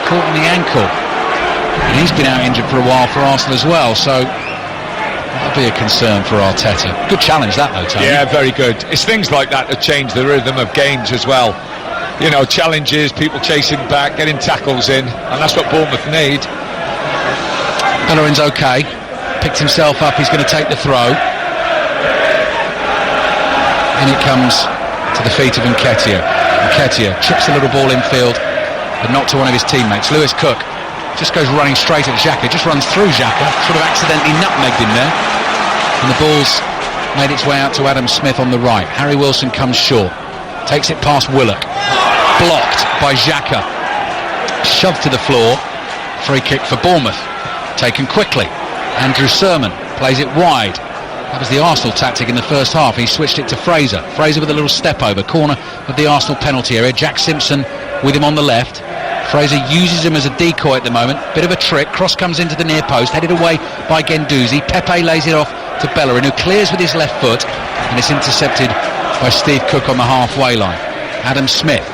Caught on the ankle. And he's been out injured for a while for Arsenal as well. So that'll be a concern for Arteta. Good challenge that though, Tony. Yeah, very good. It's things like that that change the rhythm of games as well. You know, challenges, people chasing back, getting tackles in, and that's what Bournemouth need. Bellerin's okay. Picked himself up, he's going to take the throw. In it comes to the feet of Nketiah. Nketiah chips the little ball infield, but not to one of his teammates. Lewis Cook just goes running straight at Xhaka, just runs through Xhaka, sort of accidentally nutmegged him there. And the ball's made its way out to Adam Smith on the right. Harry Wilson comes short, takes it past Willock, blocked by Xhaka, shoved to the floor. Free kick for Bournemouth, taken quickly. Andrew Sermon plays it wide. That was the Arsenal tactic in the first half. He switched it to Fraser. Fraser with a little step over, corner of the Arsenal penalty area. Jack Simpson with him on the left. Fraser uses him as a decoy at the moment. Bit of a trick. Cross comes into the near post, headed away by Guendouzi. Pepe lays it off to Bellerin, who clears with his left foot, and it's intercepted by Steve Cook on the halfway line. Adam Smith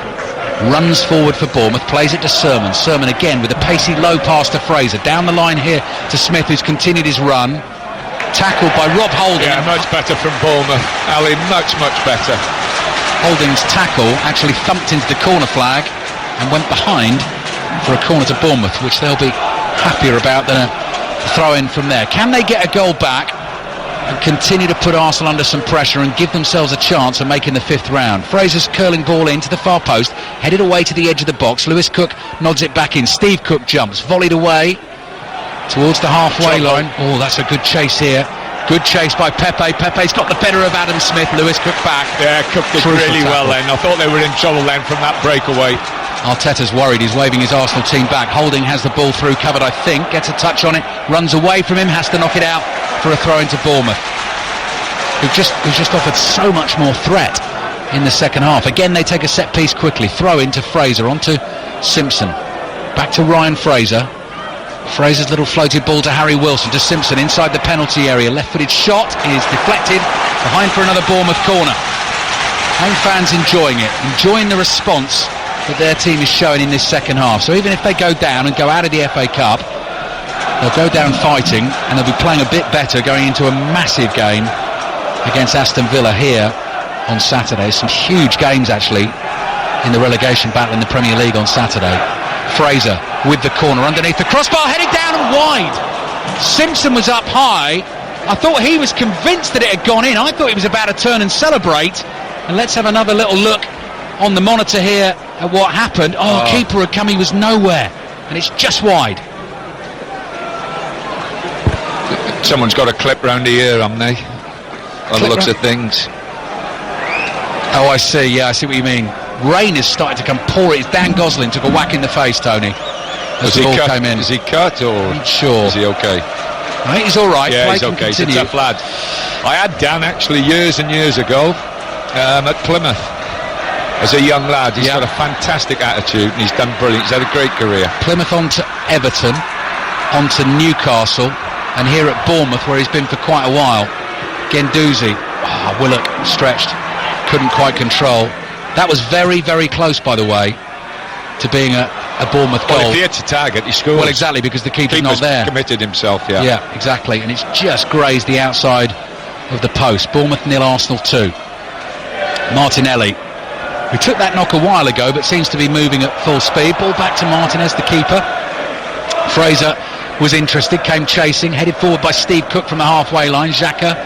runs forward for Bournemouth, plays it to Sermon. Sermon again with a pacey low pass to Fraser. Down the line here to Smith, who's continued his run. Tackled by Rob Holding. Yeah, much better from Bournemouth, Ali, much better. Holding's tackle actually thumped into the corner flag and went behind for a corner to Bournemouth, which they'll be happier about than a throw-in from there. Can they get a goal back and continue to put Arsenal under some pressure and give themselves a chance of making the fifth round? Fraser's curling ball into the far post, headed away to the edge of the box. Lewis Cook nods it back in. Steve Cook jumps, volleyed away towards the halfway line. Oh, that's a good chase here. Good chase by Pepe. Pepe's got the better of Adam Smith. Lewis Cook back. Yeah, Cook did really well then. I thought they were in trouble then from that breakaway. Arteta's worried. He's waving his Arsenal team back. Holding has the ball through, covered I think, gets a touch on it, runs away from him, has to knock it out for a throw into Bournemouth, who've just offered so much more threat in the second half. Again, they take a set piece quickly. Throw into Fraser, onto Simpson, back to Ryan Fraser. Fraser's little floated ball to Harry Wilson, to Simpson inside the penalty area. Left-footed shot is deflected, behind for another Bournemouth corner. Home fans enjoying it, enjoying the response that their team is showing in this second half. So even if they go down and go out of the FA Cup, they'll go down fighting, and they'll be playing a bit better going into a massive game against Aston Villa here on Saturday. Some huge games actually in the relegation battle in the Premier League on Saturday. Fraser with the corner underneath the crossbar, headed down and wide. Simpson was up high. I thought he was convinced that it had gone in. I thought he was about to turn and celebrate. And let's have another little look on the monitor here at what happened. Keeper had come, he was nowhere, and it's just wide. Someone's got a clip round the ear, haven't they? By the looks of things. Oh, I see. Yeah, I see what you mean. Rain is starting to come pouring. It's Dan Gosling took a whack in the face, Tony, as the ball came in. Is he cut or? Not sure. Is he okay? I think he's all right. Yeah, Play he's okay. Continue. He's a tough lad. I had Dan actually years and years ago at Plymouth as a young lad. He's got a fantastic attitude and he's done brilliant. He's had a great career. Plymouth on to Everton, on to Newcastle, and here at Bournemouth, where he's been for quite a while. Guendouzi, Willock stretched, couldn't quite control. That was very, very close, by the way, to being a Bournemouth goal. Well, if he hits a target, he scores. Well, exactly, because the keeper's not there. Committed himself, yeah. Yeah, exactly, and it's just grazed the outside of the post. Bournemouth 0, Arsenal 2. Martinelli, who took that knock a while ago, but seems to be moving at full speed. Ball back to Martinez, the keeper. Fraser was interested, came chasing, headed forward by Steve Cook from the halfway line. Xhaka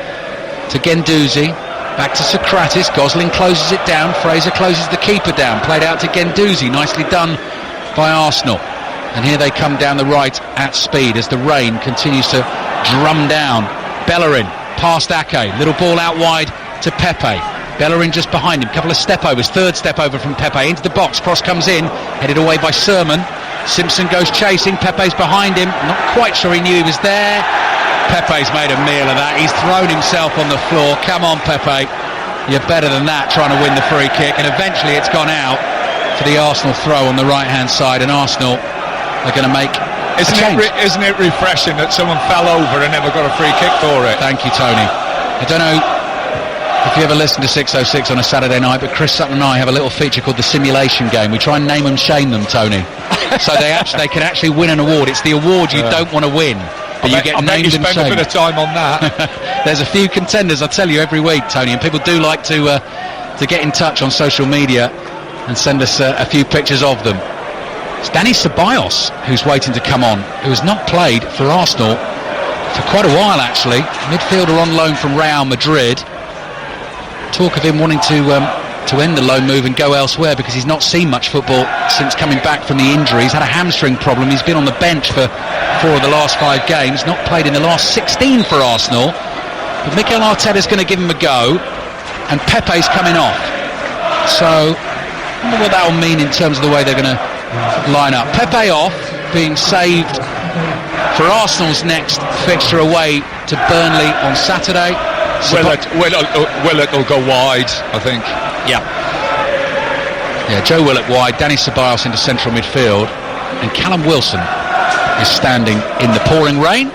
to Guendouzi. Back to Socrates. Gosling closes it down. Fraser closes the keeper down. Played out to Guendouzi. Nicely done by Arsenal. And here they come down the right at speed as the rain continues to drum down. Bellerin past Ake. Little ball out wide to Pepe. Bellerin just behind him. Couple of step overs. Third step over from Pepe into the box. Cross comes in. Headed away by Sermon. Simpson goes chasing. Pepe's behind him. Not quite sure he knew he was there. Pepe's made a meal of that. He's thrown himself on the floor. Come on, Pepe. You're better than that, trying to win the free kick. And eventually it's gone out for the Arsenal throw on the right-hand side. And Arsenal are going to make a change. Isn't it refreshing that someone fell over and never got a free kick for it? Thank you, Tony. I don't know if you ever listen to 606 on a Saturday night, but Chris Sutton and I have a little feature called the Simulation Game. We try and name and shame them, Tony. So they can actually win an award. It's the award you don't want to win. But you get named and shamed. Spend a bit of time on that. There's a few contenders, I tell you, every week, Tony, and people do like to get in touch on social media and send us a few pictures of them. It's Danny Ceballos who's waiting to come on, who has not played for Arsenal for quite a while, actually. Midfielder on loan from Real Madrid. Talk of him wanting to to end the loan move and go elsewhere, because he's not seen much football since coming back from the injury. He's had a hamstring problem. He's been on the bench for 4 of the last 5 games, not played in the last 16 for Arsenal. But Mikel Arteta's going to give him a go, and Pepe's coming off. So I wonder what that will mean in terms of the way they're going to line up. Pepe off, being saved for Arsenal's next fixture away to Burnley on Saturday. Willett will go wide, I think. Yeah, Joe Willett wide, Danny Ceballos into central midfield, and Callum Wilson is standing in the pouring rain,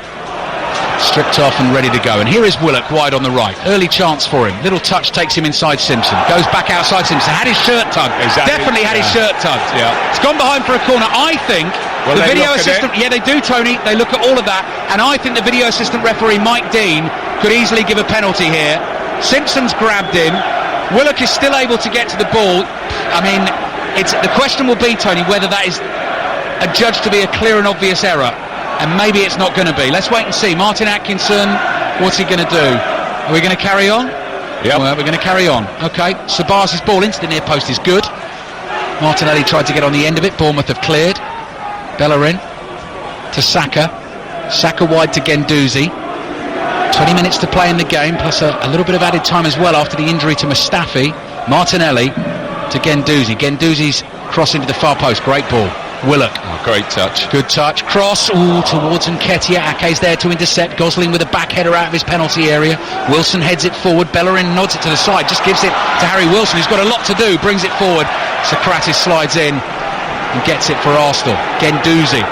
stripped off and ready to go. And here is Willett wide on the right. Early chance for him. Little touch takes him inside Simpson. Goes back outside Simpson. Had his shirt tugged. Exactly. Definitely had his shirt tugged. Yeah. It's gone behind for a corner. I think the video assistant... Yeah, they do, Tony. They look at all of that. And I think the video assistant referee, Mike Dean, could easily give a penalty here. Simpson's grabbed him. Willock is still able to get to the ball. I mean, the question will be, Tony, whether that is adjudged to be a clear and obvious error. And maybe it's not going to be. Let's wait and see. Martin Atkinson, what's he going to do? Are we going to carry on? Yeah. Well, we're going to carry on. OK, Ceballos' ball into the near post is good. Martinelli tried to get on the end of it. Bournemouth have cleared. Bellerin to Saka. Saka wide to Guendouzi. 20 minutes to play in the game, plus a little bit of added time as well after the injury to Mustafi. Martinelli to Guendouzi. Guendouzi's cross into the far post. Great ball. Willock. Oh, great touch. Good touch. Cross towards Nketiah. Ake's there to intercept. Gosling with a back header out of his penalty area. Wilson heads it forward. Bellerin nods it to the side. Just gives it to Harry Wilson, who's got a lot to do. Brings it forward. Socrates slides in and gets it for Arsenal. Guendouzi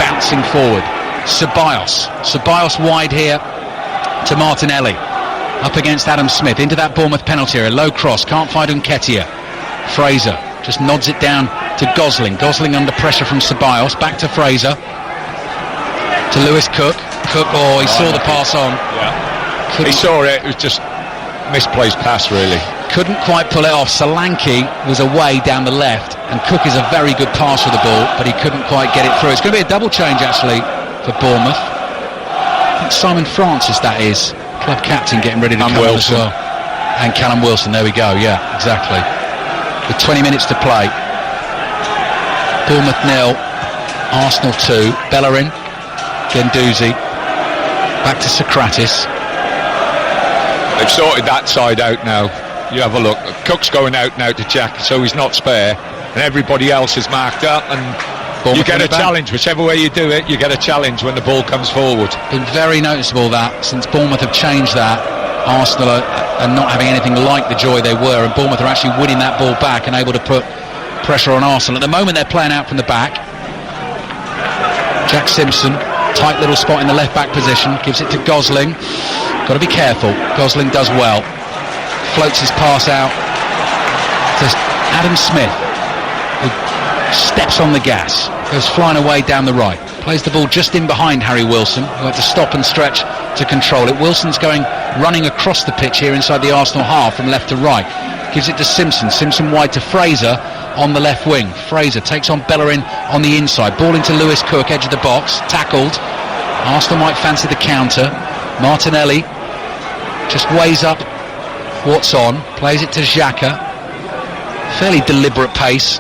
bouncing forward. Ceballos wide here to Martinelli. Up against Adam Smith. Into that Bournemouth penalty area. Low cross. Can't find Nketiah. Fraser just nods it down to Gosling. Gosling under pressure from Ceballos. Back to Fraser. To Lewis Cook. He saw the pass on. Yeah. He saw it. It was just misplaced pass, really. Couldn't quite pull it off. Solanke was away down the left, and Cook is a very good passer of the ball, but he couldn't quite get it through. It's going to be a double change, actually, for Bournemouth. I think Simon Francis, that is, club captain, getting ready to come on as well. And Callum Wilson, there we go, yeah, exactly. With 20 minutes to play. Bournemouth 0, Arsenal 2. Bellerin, Guendouzi, back to Socrates. They've sorted that side out now. You have a look. Cook's going out now to Jack, so he's not spare, and everybody else is marked up, and Bournemouth you get a challenge. Whichever way you do it, you get a challenge when the ball comes forward. Been very noticeable that since Bournemouth have changed that, Arsenal are not having anything like the joy they were, and Bournemouth are actually winning that ball back and able to put pressure on Arsenal. At the moment they're playing out from the back. Jack Simpson, tight little spot in the left back position, gives it to Gosling. Got to be careful. Gosling does well. Floats his pass out to Adam Smith, who steps on the gas, goes flying away down the right, plays the ball just in behind Harry Wilson, who had to stop and stretch to control it. Wilson's running across the pitch here inside the Arsenal half from left to right. Gives it to Simpson wide to Fraser on the left wing. Fraser takes on Bellerin on the inside. Ball into Lewis Cook, edge of the box, tackled. Arsenal might fancy the counter. Martinelli just weighs up what's on, plays it to Xhaka. Fairly deliberate pace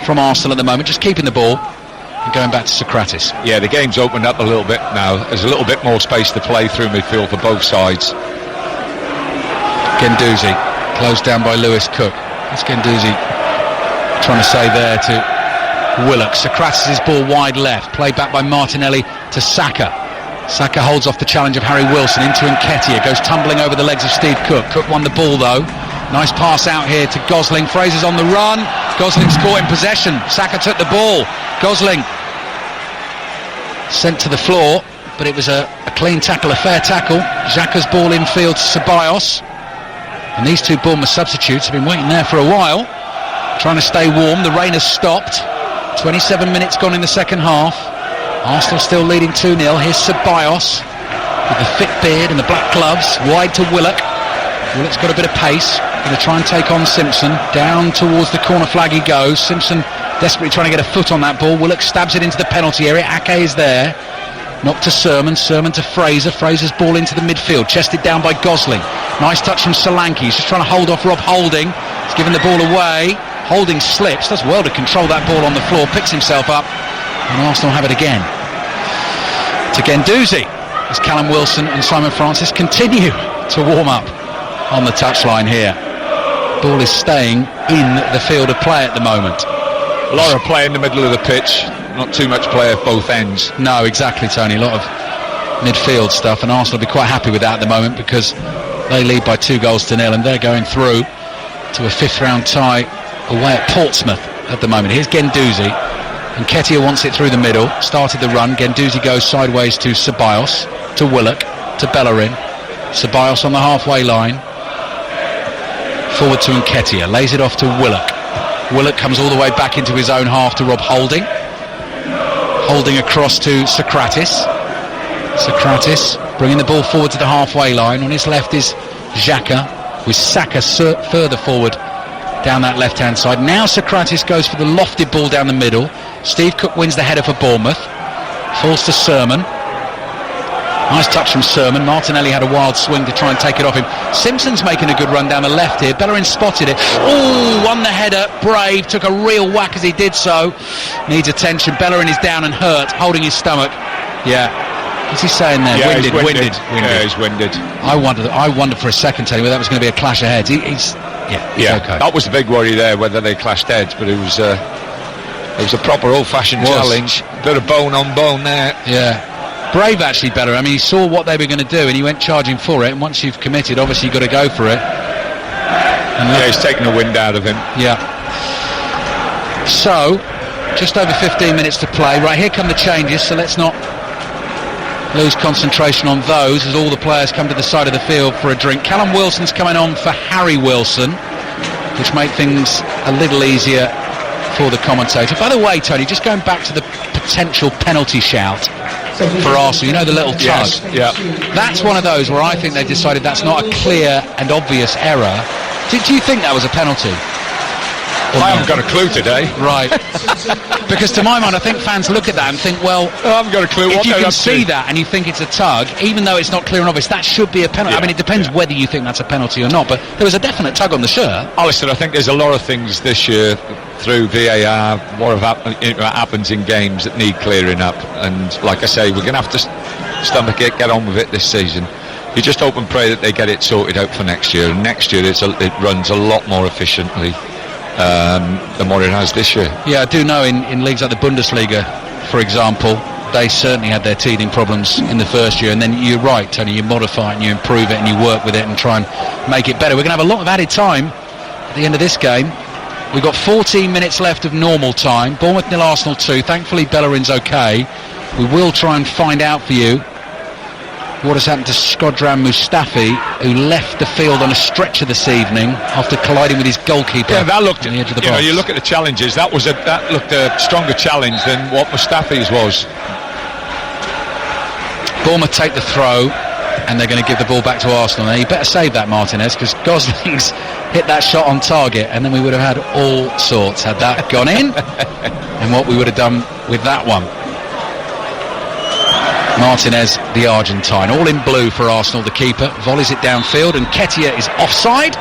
from Arsenal at the moment, just keeping the ball and going back to Socrates. Yeah, the game's opened up a little bit now. There's a little bit more space to play through midfield for both sides. Guendouzi closed down by Lewis Cook. That's Guendouzi trying to say there to Willock. Socrates' ball wide left, played back by Martinelli to Saka. Saka holds off the challenge of Harry Wilson into Nketiah, goes tumbling over the legs of Steve Cook. Cook won the ball though. Nice pass out here to Gosling. Fraser's on the run. Gosling's caught in possession. Saka took the ball. Gosling sent to the floor, but it was a clean tackle, a fair tackle. Xhaka's ball infield to Ceballos. And these two Bournemouth substitutes have been waiting there for a while, trying to stay warm. The rain has stopped. 27 minutes gone in the second half. Arsenal still leading 2-0. Here's Ceballos with the thick beard and the black gloves, wide to Willock. Willock's got a bit of pace, going to try and take on Simpson. Down towards the corner flag he goes. Simpson desperately trying to get a foot on that ball. Willock stabs it into the penalty area. Ake is there. Knocked to Sermon to Fraser. Fraser's ball into the midfield, chested down by Gosling. Nice touch from Solanke. He's just trying to hold off Rob Holding. He's given the ball away. Holding slips, does well to control that ball on the floor, picks himself up, and Arsenal have it again. To Guendouzi, as Callum Wilson and Simon Francis continue to warm up on the touchline here. Ball is staying in the field of play at the moment. A lot of play in the middle of the pitch, not too much play at both ends. No, exactly, Tony. A lot of midfield stuff, and Arsenal will be quite happy with that at the moment because they lead by 2-0, and they're going through to a 5th round tie away at Portsmouth at the moment. Here's Guendouzi, and Nketiah wants it through the middle. Started the run. Guendouzi goes sideways to Ceballos, to Willock, to Bellerin. Ceballos on the halfway line. Forward to Nketiah, lays it off to Willock. Willock comes all the way back into his own half to Rob Holding. Holding across to Socrates. Socrates bringing the ball forward to the halfway line. On his left is Xhaka, with Saka further forward down that left-hand side. Now Socrates goes for the lofted ball down the middle. Steve Cook wins the header for Bournemouth. Falls to Sermon. Nice touch from Sermon. Martinelli had a wild swing to try and take it off him. Simpson's making a good run down the left here. Bellerin spotted it. Oh, won the header. Brave. Took a real whack as he did so. Needs attention. Bellerin is down and hurt, holding his stomach. Yeah. What's he saying there? Yeah, winded. Yeah, he's winded. I wondered for a second, Tony, whether that was going to be a clash of heads. He's okay. That was the big worry there, whether they clashed heads, but it was a proper old-fashioned challenge. Bit of bone on bone there. Yeah. Brave actually better. I mean, he saw what they were going to do and he went charging for it, and once you've committed, obviously you've got to go for it. And he's taken the wind out of him. Yeah. So, just over 15 minutes to play. Right, here come the changes, so let's not lose concentration on those as all the players come to the side of the field for a drink. Callum Wilson's coming on for Harry Wilson, which make things a little easier for the commentator. By the way, Tony, just going back to the potential penalty shout for Arsenal, you know, the little tug. Yes, yeah. That's one of those where I think they decided that's not a clear and obvious error. Do you think that was a penalty? I haven't got a clue today. Right. Because to my mind, I think fans look at that and think, well, I haven't got a clue. If you can see that and you think it's a tug, even though it's not clear and obvious, that should be a penalty. Yeah, I mean, it depends whether you think that's a penalty or not, but there was a definite tug on the shirt. Alistair, I think there's a lot of things this year through VAR, what happens in games that need clearing up, and like I say, we're going to have to stomach it, get on with it this season. You just hope and pray that they get it sorted out for next year, and next year it runs a lot more efficiently than what it has this year. Yeah, I do know in leagues like the Bundesliga, for example, they certainly had their teething problems in the first year, and then you're right, Tony, you modify it and you improve it and you work with it and try and make it better. We're going to have a lot of added time at the end of this game. We've got 14 minutes left of normal time. Bournemouth 0, Arsenal 2. Thankfully Bellerin's okay. We will try and find out for you what has happened to Shkodran Mustafi, who left the field on a stretcher this evening after colliding with his goalkeeper. Yeah, that looked, on the edge of the box. You look at the challenges, that looked a stronger challenge than what Mustafi's was. Bournemouth take the throw, and they're going to give the ball back to Arsenal. Now, you better save that, Martinez, because Gosling's hit that shot on target, and then we would have had all sorts had that gone in, and what we would have done with that one. Martinez, the Argentine, all in blue for Arsenal, the keeper, volleys it downfield, and Nketiah is offside,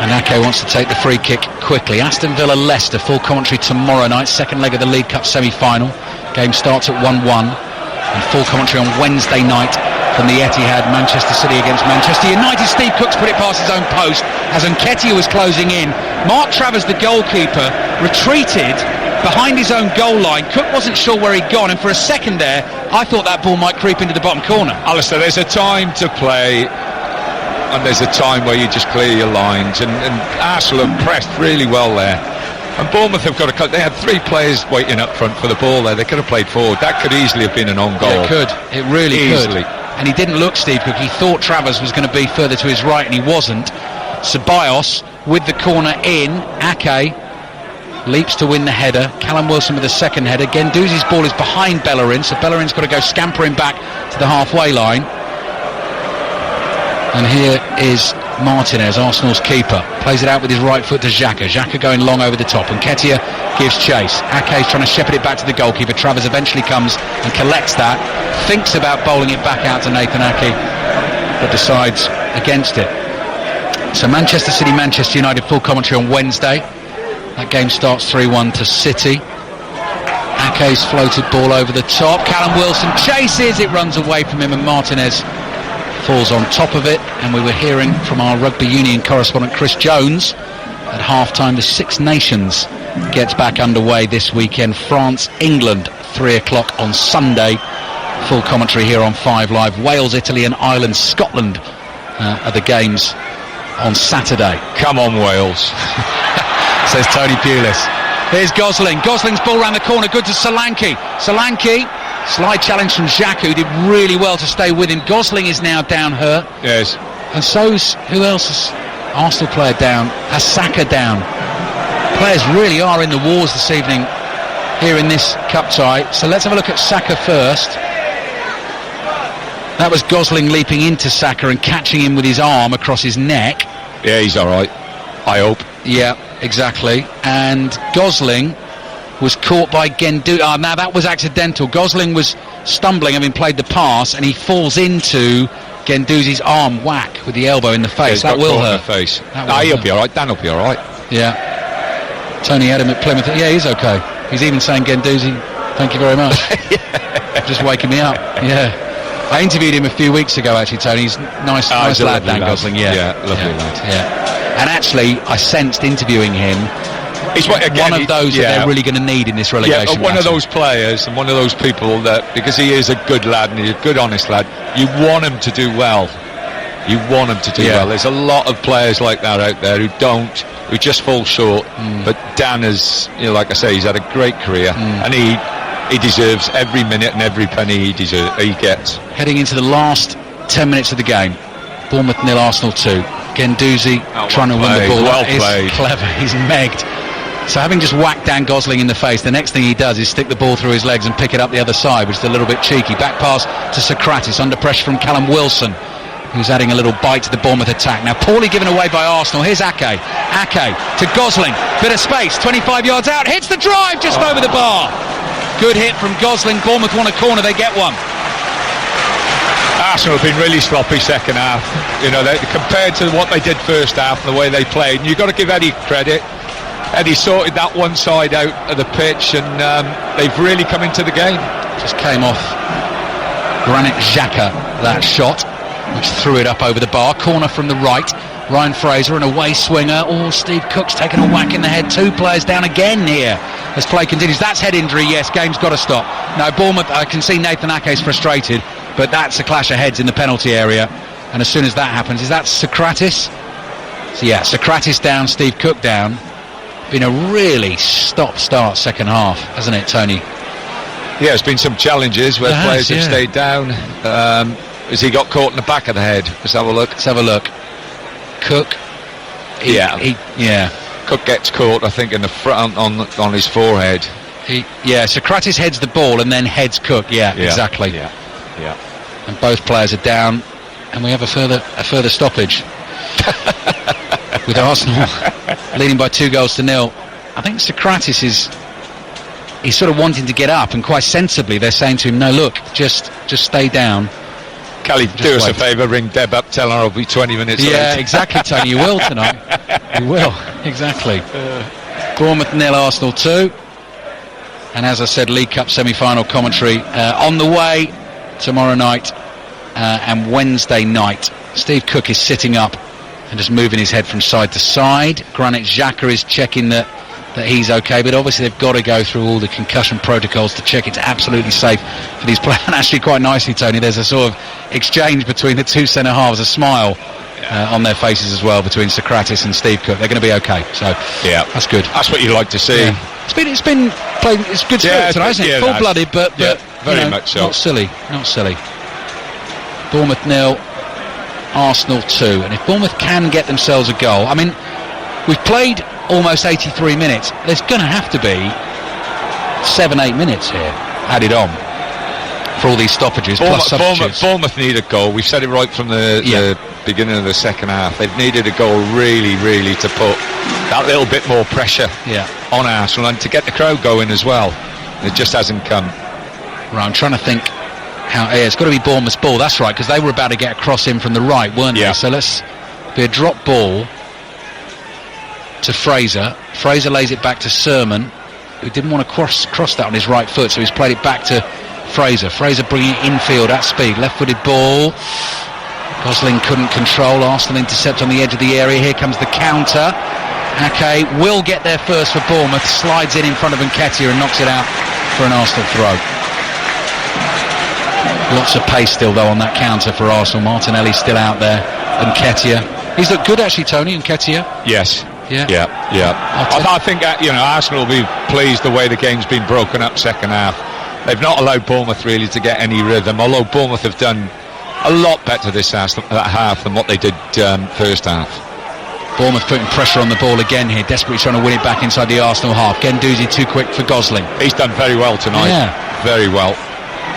and Ake wants to take the free kick quickly. Aston Villa Leicester, full commentary tomorrow night, second leg of the League Cup semi-final. Game starts at 1-1, and full commentary on Wednesday night from the Etihad, Manchester City against Manchester United. Steve Cook's put it past his own post as Nketiah was closing in. Mark Travers, the goalkeeper, retreated behind his own goal line. Cook wasn't sure where he'd gone, and for a second there I thought that ball might creep into the bottom corner. Alistair, there's a time to play and there's a time where you just clear your lines, and Arsenal have pressed really well there, and Bournemouth have got they had 3 players waiting up front for the ball there. They could have played forward. That could easily have been an own goal. Yeah, it could. It really easily could. And he didn't look, Steve Cook. He thought Travers was going to be further to his right, and he wasn't. Ceballos with the corner in. Ake leaps to win the header. Callum Wilson with the second header. Guendouzi's ball is behind Bellerin, so Bellerin's got to go scampering back to the halfway line. And here is Martinez, Arsenal's keeper. Plays it out with his right foot to Xhaka. Xhaka going long over the top, and Nketiah gives chase. Ake's trying to shepherd it back to the goalkeeper. Travers eventually comes and collects that. Thinks about bowling it back out to Nathan Ake, but decides against it. So Manchester City, Manchester United, full commentary on Wednesday. That game starts 3-1 to City. Ake's floated ball over the top. Callum Wilson chases, it runs away from him, and Martinez falls on top of it. And we were hearing from our rugby union correspondent Chris Jones at half-time the Six Nations gets back underway this weekend. France, England, 3 o'clock on Sunday. Full commentary here on 5 Live. Wales, Italy and Ireland, Scotland are the games on Saturday. Come on, Wales. Says Tony Pulis. Here's Gosling. Gosling's ball round the corner. Good to Solanke. Solanke. Slide challenge from Xhaka, who did really well to stay with him. Gosling is now down hurt. Yes. And so's, who else is Arsenal player down? Has Saka down. Players really are in the wars this evening here in this cup tie. So let's have a look at Saka first. That was Gosling leaping into Saka and catching him with his arm across his neck. Yeah, he's all right, I hope. Yeah, exactly. And Gosling was caught by Guendouzi. Now that was accidental. Gosling was stumbling, having played the pass, and he falls into Guendouzi's arm whack with the elbow in the face. Yeah, that will hurt. In the face. He'll be all right. Dan will be all right. Yeah. Tony had him at Plymouth. Yeah, he's okay. He's even saying, Guendouzi, thank you very much. Just waking me up. Yeah. I interviewed him a few weeks ago, actually, Tony. He's nice lad, Dan Gosling. Yeah, lovely lad. Yeah. And actually, I sensed interviewing him. He's one of those that they're really going to need in this relegation. Yeah, one of those players and one of those people that, because he is a good lad and he's a good, honest lad, you want him to do well. You want him to do well. There's a lot of players like that out there who just fall short. But Dan has, like I say, he's had a great career, and he deserves every minute and every penny he gets. Heading into the last 10 minutes of the game, Bournemouth 0, Arsenal 2. Guendouzi trying to win the ball. Well played. Clever. He's megged. So having just whacked Dan Gosling in the face, the next thing he does is stick the ball through his legs and pick it up the other side, which is a little bit cheeky. Back pass to Socrates under pressure from Callum Wilson, who's adding a little bite to the Bournemouth attack. Now poorly given away by Arsenal. Here's Ake to Gosling, bit of space, 25 yards out, hits the drive just over the bar. Good hit from Gosling. Bournemouth want a corner, they get one. Arsenal have been really sloppy second half, compared to what they did first half and the way they played. And you've got to give Eddie credit. Eddie sorted that one side out of the pitch, and they've really come into the game. Just came off Granit Xhaka, that shot, which threw it up over the bar. Corner from the right. Ryan Fraser, an away swinger. Steve Cook's taken a whack in the head. 2 players down again here as play continues. That's head injury, yes. Game's got to stop. Now Bournemouth, I can see Nathan Ake's frustrated, but that's a clash of heads in the penalty area. And as soon as that happens, is that Socrates? So yeah, Socrates down, Steve Cook down. Been a really stop-start second half, hasn't it, Tony? Yeah, there's been some challenges where players have stayed down. Has he got caught in the back of the head? Let's have a look. Cook. Cook gets caught, I think, in the front on his forehead. Socrates heads the ball and then heads Cook. Yeah, exactly. Yeah. And both players are down, and we have a further stoppage. With Arsenal leading by 2-0. I think Socrates he's sort of wanting to get up, and quite sensibly they're saying to him, no, look, just stay down. Kelly, do us a favour, ring Deb up, tell her I'll be 20 minutes late. Yeah, exactly, Tony, you will tonight. You will, exactly. Bournemouth 0, Arsenal 2. And as I said, League Cup semi-final commentary on the way tomorrow night and Wednesday night. Steve Cook is sitting up and just moving his head from side to side. Granit Xhaka is checking that he's okay, but obviously they've got to go through all the concussion protocols to check it's absolutely safe for these players. And actually, quite nicely, Tony, there's a sort of exchange between the two centre halves, a smile on their faces as well between Socrates and Steve Cook. They're going to be okay, so that's good. That's what you like to see. It's been played. It's good spirit tonight, isn't it? Full-blooded, but very much so. Not silly. Bournemouth 0, Arsenal 2. And if Bournemouth can get themselves a goal, I mean, we've played almost 83 minutes. There's going to have to be 7-8 minutes here added on for all these stoppages plus substitutes. Bournemouth need a goal. We've said it right from the beginning of the second half. They've needed a goal really to put that little bit more pressure on Arsenal and to get the crowd going as well. It just hasn't come. Right, I'm trying to think how. It's got to be Bournemouth's ball. That's right, because they were about to get a cross in from the right, weren't they? So let's Be a drop ball to Fraser. Fraser lays it back to Sermon, who didn't want to cross that on his right foot, so he's played it back to Fraser. Fraser bringing it infield at speed. Left-footed ball. Gosling couldn't control. Arsenal intercept on the edge of the area. Here comes the counter. Ake will get there first for Bournemouth. Slides in front of Nketiah and knocks it out for an Arsenal throw. Lots of pace still though on that counter for Arsenal. Martinelli's still out there. Nketiah. He's looked good actually, Tony, Nketiah. Yes. Yeah. I think Arsenal will be pleased the way the game's been broken up second half. They've not allowed Bournemouth really to get any rhythm, although Bournemouth have done a lot better this half than what they did first half. Bournemouth putting pressure on the ball again here, desperately trying to win it back inside the Arsenal half. Guendouzi too quick for Gosling. He's done very well tonight. Yeah. Very well.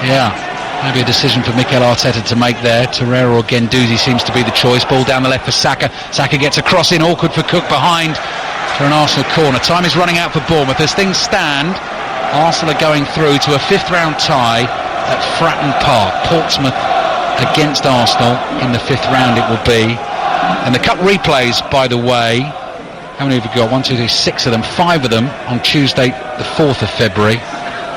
Yeah. Maybe a decision for Mikel Arteta to make there. Torreira or Guendouzi seems to be the choice. Ball down the left for Saka. Saka gets a cross in, awkward for Cook behind for an Arsenal corner. Time is running out for Bournemouth. As things stand, Arsenal are going through to a fifth round tie at Fratton Park. Portsmouth against Arsenal in the fifth round it will be. And the cup replays, by the way, how many have we got? 1, 2, 3, 6 of them. 5 of them on Tuesday the 4th of February,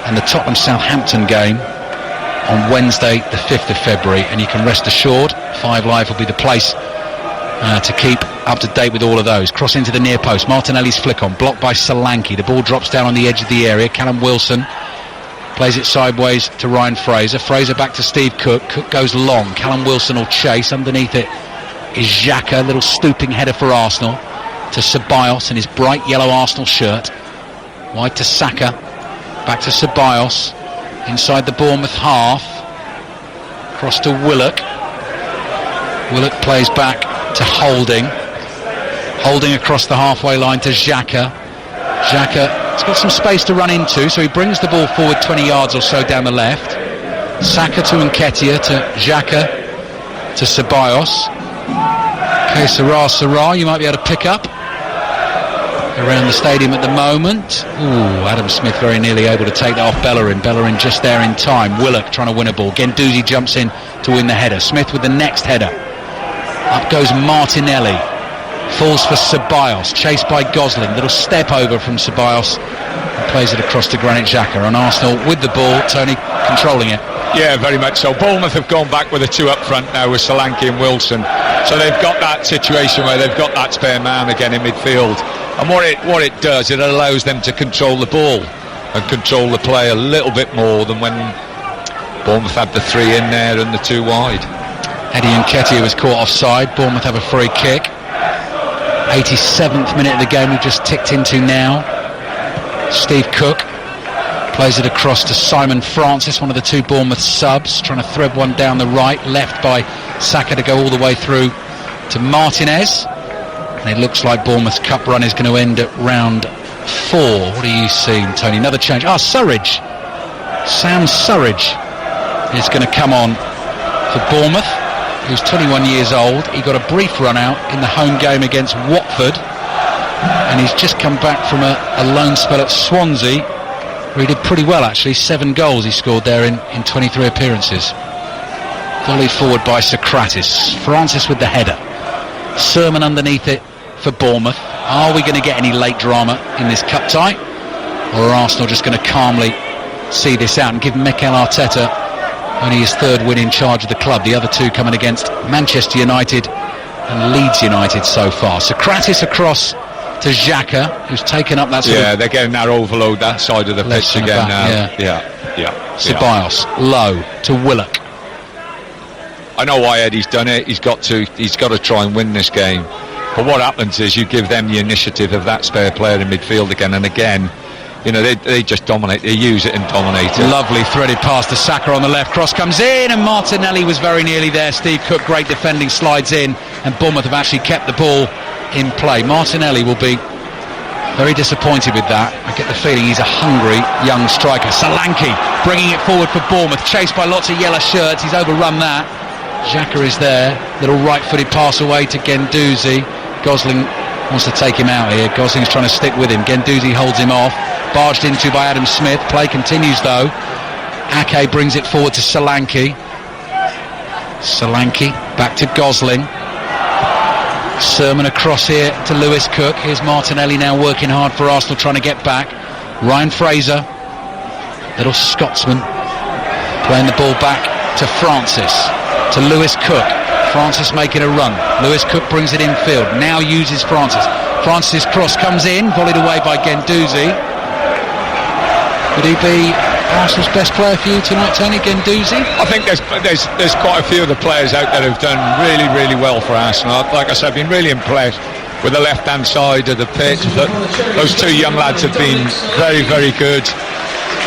and the Tottenham Southampton game on Wednesday the 5th of February. And you can rest assured 5 Live will be the place to keep up to date with all of those. Cross into the near post, Martinelli's flick on, blocked by Solanke. The ball drops down on the edge of the area. Callum Wilson plays it sideways to Ryan Fraser. Fraser back to Steve Cook. Cook goes long. Callum Wilson will chase. Underneath it is Xhaka. Little stooping header for Arsenal to Ceballos in his bright yellow Arsenal shirt. Wide to Saka. Back to Ceballos. Inside the Bournemouth half. Cross to Willock. Willock plays back to Holding. Holding across the halfway line to Xhaka. Xhaka's got some space to run into, so he brings the ball forward 20 yards or so down the left. Saka to Nketiah, to Xhaka, to Ceballos. Okay, Sarah, you might be able to pick up around the stadium at the moment. Ooh, Adam Smith very nearly able to take that off Bellerin. Bellerin just there in time. Willock trying to win a ball. Guendouzi jumps in to win the header. Smith with the next header. Up goes Martinelli. Falls for Ceballos, chased by Gosling. Little step over from Ceballos and plays it across to Granit Xhaka. And Arsenal with the ball, Tony controlling it. Yeah, very much so. Bournemouth have gone back with the 2 up front now with Solanke and Wilson. So they've got that situation where they've got that spare man again in midfield. And what it does, it allows them to control the ball and control the play a little bit more than when Bournemouth had the 3 in there and the 2 wide. Eddie Nketiah was caught offside. Bournemouth have a free kick. 87th minute of the game we've just ticked into now. Steve Cook plays it across to Simon Francis, one of the 2 Bournemouth subs, trying to thread one down the right, left by Saka to go all the way through to Martinez. And it looks like Bournemouth's cup run is going to end at round 4. What are you seeing, Tony? Another change. Surridge. Sam Surridge is going to come on for Bournemouth, who's 21 years old. He got a brief run out in the home game against Watford, and he's just come back from a loan spell at Swansea, where he did pretty well actually. 7 goals he scored there in 23 appearances. Volleyed forward by Socrates. Francis with the header. Sermon underneath it for Bournemouth. Are we going to get any late drama in this cup tie, or are Arsenal just going to calmly see this out and give Mikel Arteta only his 3rd win in charge of the club? The other 2 coming against Manchester United and Leeds United so far. Socrates across to Xhaka, who's taken up that sort of... they're getting that overload that side of the pitch again now. Yeah. Ceballos, low to Willock. I know why Eddie's done it. He's got to try and win this game. But what happens is you give them the initiative of that spare player in midfield again and again. You know, they just dominate. They use it and dominate it. Lovely threaded pass to Saka on the left. Cross comes in, and Martinelli was very nearly there. Steve Cook, great defending, slides in, and Bournemouth have actually kept the ball in play. Martinelli will be very disappointed with that. I get the feeling he's a hungry young striker. Solanke bringing it forward for Bournemouth, chased by lots of yellow shirts. He's overrun that. Xhaka is there. Little right-footed pass away to Guendouzi. Gosling wants to take him out here. Gosling's trying to stick with him. Guendouzi holds him off. Barged into by Adam Smith. Play continues though. Ake brings it forward to Solanke. Solanke back to Gosling. Sermon across here to Lewis Cook. Here's Martinelli now working hard for Arsenal, trying to get back. Ryan Fraser, little Scotsman, playing the ball back to Francis, to Lewis Cook. Francis making a run. Lewis Cook brings it infield, now uses Francis. Francis' cross comes in, volleyed away by Guendouzi. Would he be Arsenal's best player for you tonight, Tony, Guendouzi? I think there's quite a few of the players out there who've done really, really well for Arsenal. Like I said, I've been really impressed with the left-hand side of the pitch. Those two young lads have been very, very good.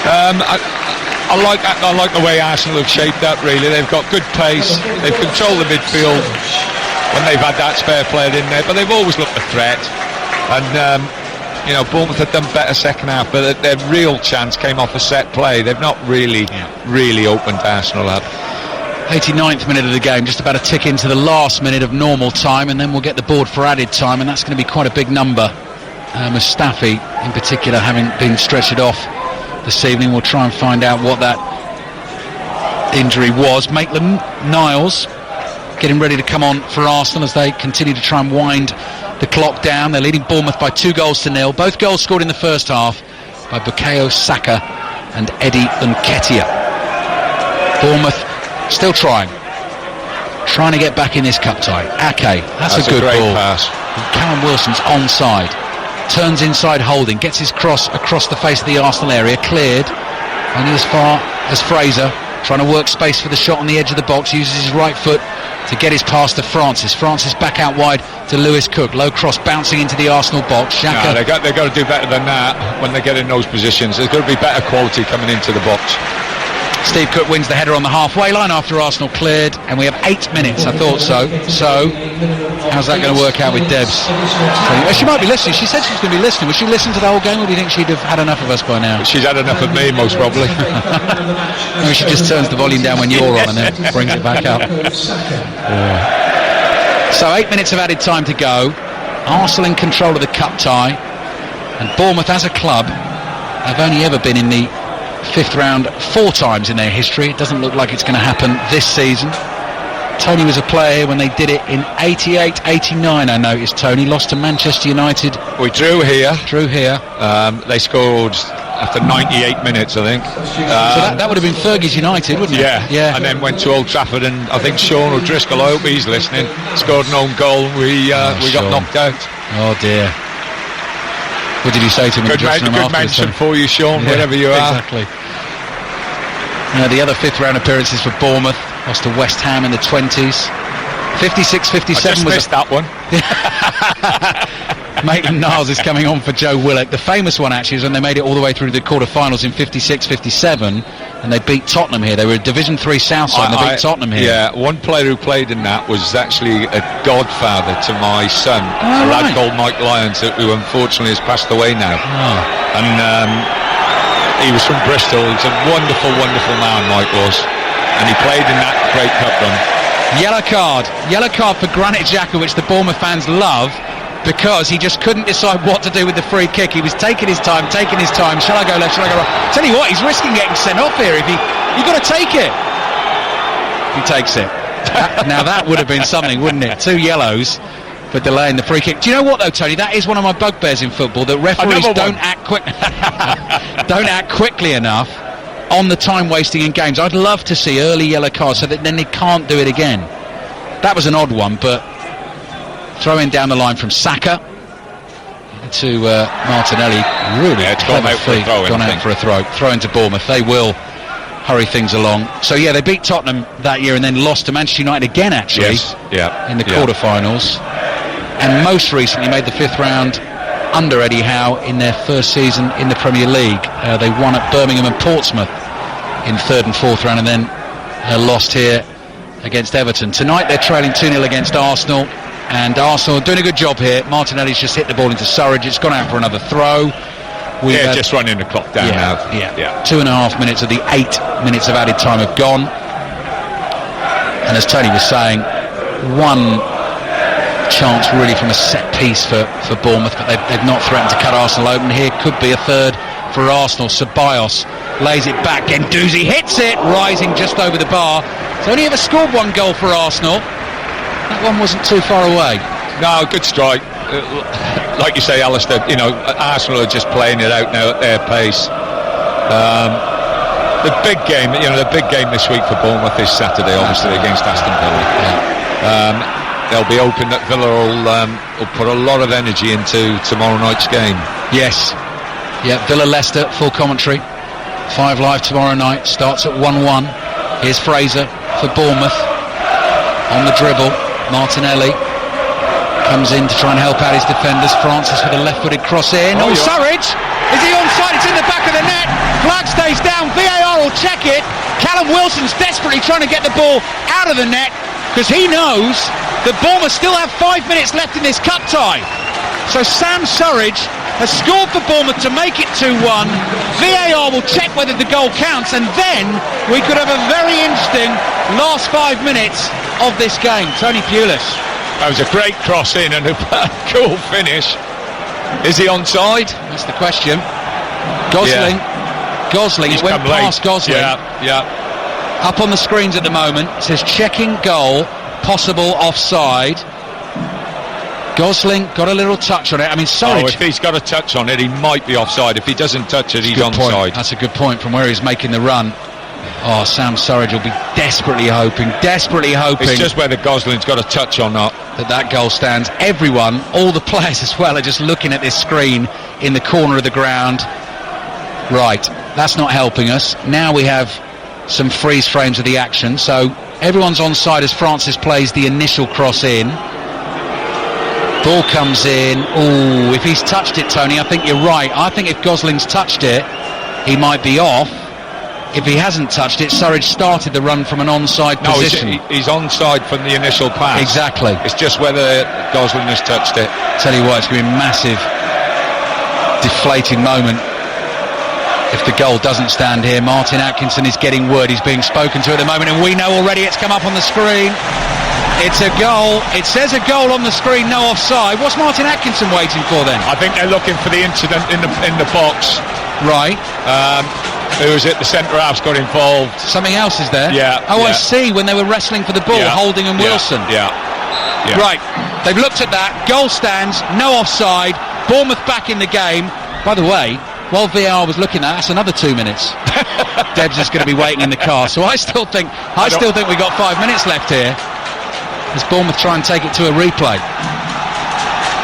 I like the way Arsenal have shaped up, really. They've got good pace, they've controlled the midfield when they've had that spare player in there, but they've always looked a threat. And Bournemouth had done better second half, but their real chance came off a set play. They've not really opened Arsenal up. 89th minute of the game, just about a tick into the last minute of normal time, and then we'll get the board for added time, and that's going to be quite a big number. Mustafi in particular having been stretchered off this evening. We'll try and find out what that injury was. Maitland-Niles getting ready to come on for Arsenal as they continue to try and wind the clock down. They're leading Bournemouth by 2-0. Both goals scored in the first half by Bukayo Saka and Eddie Nketiah. Bournemouth still trying to get back in this cup tie. Ake, that's a good great ball. Pass. Callum Wilson's onside. Turns inside Holding, gets his cross across the face of the Arsenal area, cleared only as far as Fraser, trying to work space for the shot on the edge of the box, uses his right foot to get his pass to Francis. Francis back out wide to Lewis Cook. Low cross bouncing into the Arsenal box. Xhaka. No, they've got to do better than that when they get in those positions. There's got to be better quality coming into the box. Steve Cook wins the header on the halfway line after Arsenal cleared, and we have 8 minutes. I thought so. So, how's that going to work out with Debs? She might be listening. She said she was going to be listening. Would she listen to the whole game, or do you think she'd have had enough of us by now? She's had enough of me, most probably. Maybe she just turns the volume down when you're on and then brings it back up. So 8 minutes of added time to go. Arsenal in control of the cup tie, and Bournemouth as a club have only ever been in the fifth round 4 times in their history. It doesn't look like it's going to happen this season. Tony was a player when they did it in 88, 89, I noticed. Tony lost to Manchester United. We drew here. They scored after 98 minutes, I think. So that would have been Fergie's United, wouldn't it? Yeah. And then went to Old Trafford, and I think Sean O'Driscoll, I hope he's listening, scored an own goal. We got knocked out. Oh dear. What did you say to me? Good mention for you, Sean, wherever you are. Exactly. The other fifth round appearances for Bournemouth, lost to West Ham in the 20s. 56-57 I just missed that one. Maitland-Niles is coming on for Joe Willock. The famous one actually is when they made it all the way through the quarter-finals in 56-57, and they beat Tottenham here. They were a Division 3 South side, and they beat Tottenham here. Yeah, one player who played in that was actually a godfather to my son, a lad called Mike Lyons, who unfortunately has passed away now. And he was from Bristol. He's a wonderful, wonderful man, Mike was, and he played in that great cup run. Yellow card for Granit Xhaka, which the Bournemouth fans love, because he just couldn't decide what to do with the free kick. He was taking his time. Shall I go left, shall I go right? Tell you what, he's risking getting sent off here. You've got to take it. He takes it. Now that would have been something, wouldn't it? 2 yellows for delaying the free kick. Do you know what though, Tony? That is one of my bugbears in football, that referees don't act quickly enough on the time wasting in games. I'd love to see early yellow cards so that then they can't do it again. That was an odd one, but throwing down the line from Saka to Martinelli, really clever feat, gone out for a throw into Bournemouth. They will hurry things along. So yeah, they beat Tottenham that year and then lost to Manchester United again actually in the quarter-finals, and most recently made the fifth round under Eddie Howe in their first season in the Premier League. They won at Birmingham and Portsmouth in third and fourth round, and then lost here against Everton. Tonight they're trailing 2-0 against Arsenal, and Arsenal doing a good job here. Martinelli's just hit the ball into Surridge. It's gone out for another throw. Just running the clock down now. 2.5 minutes of the 8 minutes of added time have gone, and as Tony was saying, one chance really from a set piece for Bournemouth, but they've not threatened to cut Arsenal open. Here could be a third for Arsenal. Ceballos lays it back, Guendouzi hits it, rising just over the bar. He's only ever scored 1 goal for Arsenal. That one wasn't too far away. No, good strike. Like you say, Alistair, you know, Arsenal are just playing it out now at their pace. The big game this week for Bournemouth is Saturday, obviously, against Aston Villa. They'll be hoping that Villa will put a lot of energy into tomorrow night's game. Yes. Yeah, Villa-Leicester, full commentary. 5 Live tomorrow night, starts at 1-1. Here's Fraser for Bournemouth. On the dribble, Martinelli comes in to try and help out his defenders. Francis with a left-footed cross in. Surridge! Is he onside? It's in the back of the net. Flag stays down. VAR will check it. Callum Wilson's desperately trying to get the ball out of the net because he knows that Bournemouth still have 5 minutes left in this cup tie. So Sam Surridge has scored for Bournemouth to make it 2-1. VAR will check whether the goal counts, and then we could have a very interesting last 5 minutes of this game. Tony Pulis. That was a great cross in and a cool finish. Is he onside? That's the question. Gosling. Yeah. Gosling. It went past Gosling. Yeah. Up on the screens at the moment. It says checking goal, possible offside. Gosling got a little touch on it. I mean, sorry. If he's got a touch on it, he might be offside. If he doesn't touch it, he's onside. That's a good point from where he's making the run. Oh, Sam Surridge will be desperately hoping. It's just whether Gosling's got a touch or not. That goal stands. Everyone, all the players as well, are just looking at this screen in the corner of the ground. Right, that's not helping us. Now we have some freeze frames of the action. So everyone's onside as Francis plays the initial cross in. Ball comes in. Oh, if he's touched it, Tony, I think you're right. I think if Gosling's touched it, he might be off. If he hasn't touched it, Surridge started the run from an onside position. He's onside from the initial pass. Exactly. It's just whether Gosling has touched it. Tell you what, it's going to be a massive deflating moment if the goal doesn't stand here. Martin Atkinson is getting word. He's being spoken to at the moment, and we know already it's come up on the screen. It's a goal. It says a goal on the screen, no offside. What's Martin Atkinson waiting for then? I think they're looking for the incident in the box. Right. Who was it? The centre half's got involved. Something else is there? Yeah. Oh, yeah. I see. When they were wrestling for the ball, Holding and Wilson. Yeah. Right. They've looked at that. Goal stands. No offside. Bournemouth back in the game. By the way, while VAR was looking at, that's another 2 minutes. Debs is going to be waiting in the car. So I still think we got 5 minutes left here as Bournemouth try and take it to a replay.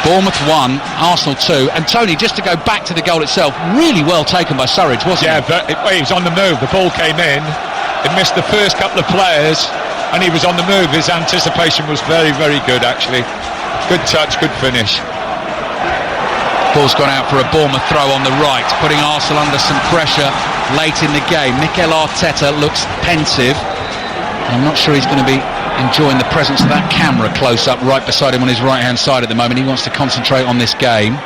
Bournemouth 1, Arsenal 2, and Tony, just to go back to the goal itself, really well taken by Surridge, wasn't it? Yeah, he was on the move. The ball came in, it missed the first couple of players, and he was on the move. His anticipation was very, very good, actually. Good touch, good finish. Ball's gone out for a Bournemouth throw on the right, putting Arsenal under some pressure late in the game. Mikel Arteta looks pensive. I'm not sure he's going to be enjoying the presence of that camera close up right beside him on his right hand side at the moment. He wants to concentrate on this game.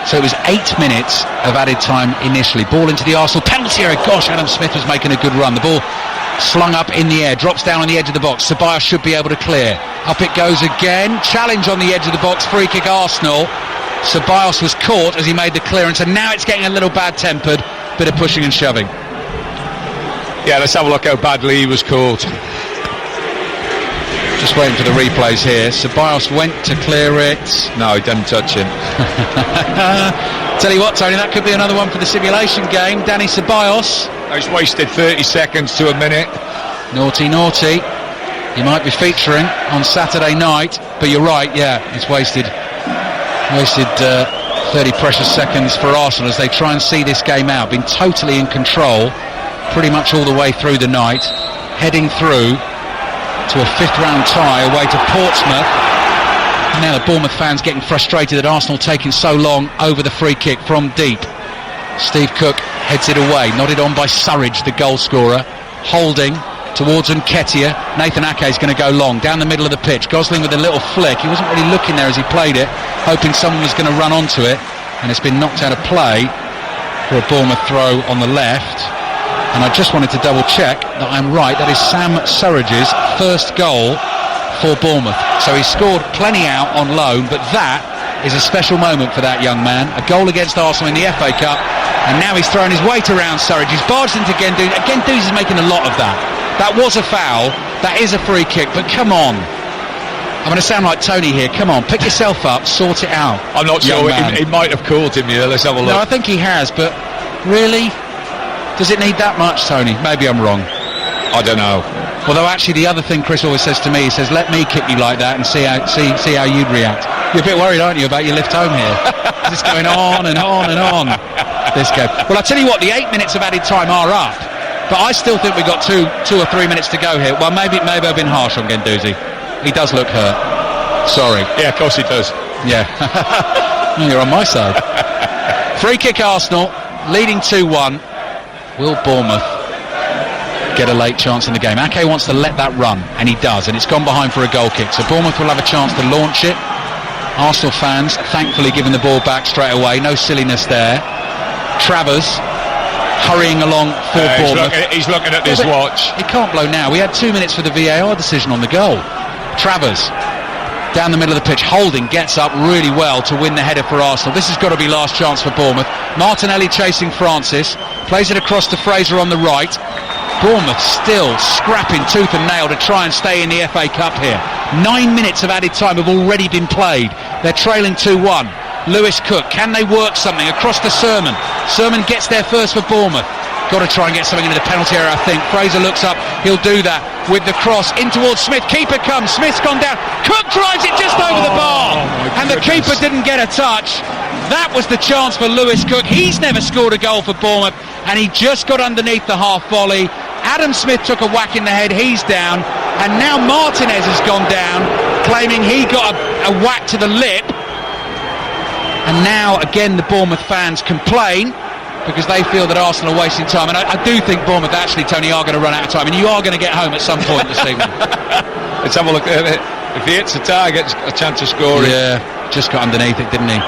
So it was 8 minutes of added time initially. Ball into the Arsenal penalty area. Gosh, Adam Smith was making a good run. The ball slung up in the air, drops down on the edge of the box. Ceballos should be able to clear. Up it goes again. Challenge on the edge of the box. Free kick Arsenal. Ceballos was caught as he made the clearance, and now it's getting a little bad-tempered. Bit of pushing and shoving. Yeah, let's have a look how badly he was caught. Just waiting for the replays here. Ceballos went to clear it. No, he didn't touch him. Tell you what, Tony, that could be another one for the simulation game. Danny Ceballos. He's wasted 30 seconds to a minute. Naughty. He might be featuring on Saturday night, but you're right, yeah, he's wasted 30 precious seconds for Arsenal as they try and see this game out. Been totally in control pretty much all the way through the night, heading through to a fifth round tie away to Portsmouth. And now the Bournemouth fans getting frustrated that Arsenal taking so long over the free kick from deep. Steve Cook heads it away, nodded on by Surridge, the goal scorer. Holding towards Nketiah. Nathan Ake is going to go long down the middle of the pitch. Gosling with a little flick. He wasn't really looking there as he played it, hoping someone was going to run onto it, and it's been knocked out of play for a Bournemouth throw on the left. And I just wanted to double check that I'm right. That is Sam Surridge's first goal for Bournemouth. So he scored plenty out on loan, but that is a special moment for that young man. A goal against Arsenal in the FA Cup, and now he's throwing his weight around Surridge. He's barged into Gendouzi. Gendouzi is making a lot of that. That was a foul. That is a free kick, but come on. I'm going to sound like Tony here. Come on, pick yourself up, sort it out. I'm not young sure. man. He might have called him here. Let's have a look. No, I think he has, but really? Does it need that much, Tony? Maybe I'm wrong. I don't know. Although actually the other thing Chris always says to me, he says, let me kick you like that and see how you'd react. You're a bit worried, aren't you, about your lift home here? It's going on and on and on, this game. Well, I'll tell you what, the 8 minutes of added time are up, but I still think we've got two or 3 minutes to go here. Well, maybe I've been harsh on Guendouzi. He does look hurt. Sorry. Yeah, of course he does. Yeah. You're on my side. Free kick Arsenal, leading 2-1. Will Bournemouth get a late chance in the game? Ake wants to let that run, and he does, and it's gone behind for a goal kick. So Bournemouth will have a chance to launch it. Arsenal fans, thankfully, giving the ball back straight away. No silliness there. Travers hurrying along for Bournemouth. He's looking at his watch. He can't blow now. We had 2 minutes for the VAR decision on the goal. Travers down the middle of the pitch. Holding gets up really well to win the header for Arsenal. This has got to be last chance for Bournemouth. Martinelli chasing Francis. Plays it across to Fraser on the right. Bournemouth still scrapping tooth and nail to try and stay in the FA Cup here. 9 minutes of added time have already been played. They're trailing 2-1. Lewis Cook, can they work something across to Sermon? Sermon gets there first for Bournemouth. Got to try and get something into the penalty area, I think. Fraser looks up, he'll do that with the cross in towards Smith. Keeper comes, Smith's gone down. Cook drives it just over the bar, and the keeper didn't get a touch. That was the chance for Lewis Cook. He's never scored a goal for Bournemouth, and he just got underneath the half volley. Adam Smith took a whack in the head, he's down, and now Martinez has gone down, claiming he got a whack to the lip. And now again the Bournemouth fans complain because they feel that Arsenal are wasting time, and I do think Bournemouth actually, Tony, are going to run out of time, and you are going to get home at some point this evening. Let's have a look at it. If he hits the target, a chance of scoring. Yeah, just got underneath it, didn't he?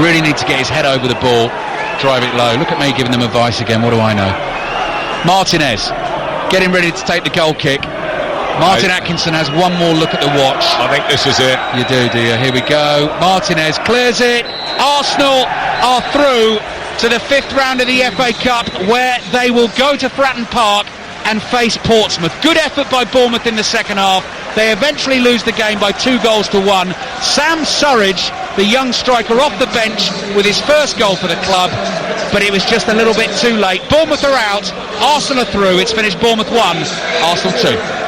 Really need to get his head over the ball, drive it low. Look at me giving them advice again, what do I know? Martinez getting ready to take the goal kick. Martin Atkinson has one more look at the watch. I think this is it. You do you? Here we go. Martinez clears it. Arsenal are through to the 5th round of the FA Cup, where they will go to Fratton Park and face Portsmouth. Good effort by Bournemouth in the second half. They eventually lose the game by 2-1. Sam Surridge, the young striker, off the bench with his first goal for the club, but it was just a little bit too late. Bournemouth are out, Arsenal are through. It's finished Bournemouth 1, Arsenal 2.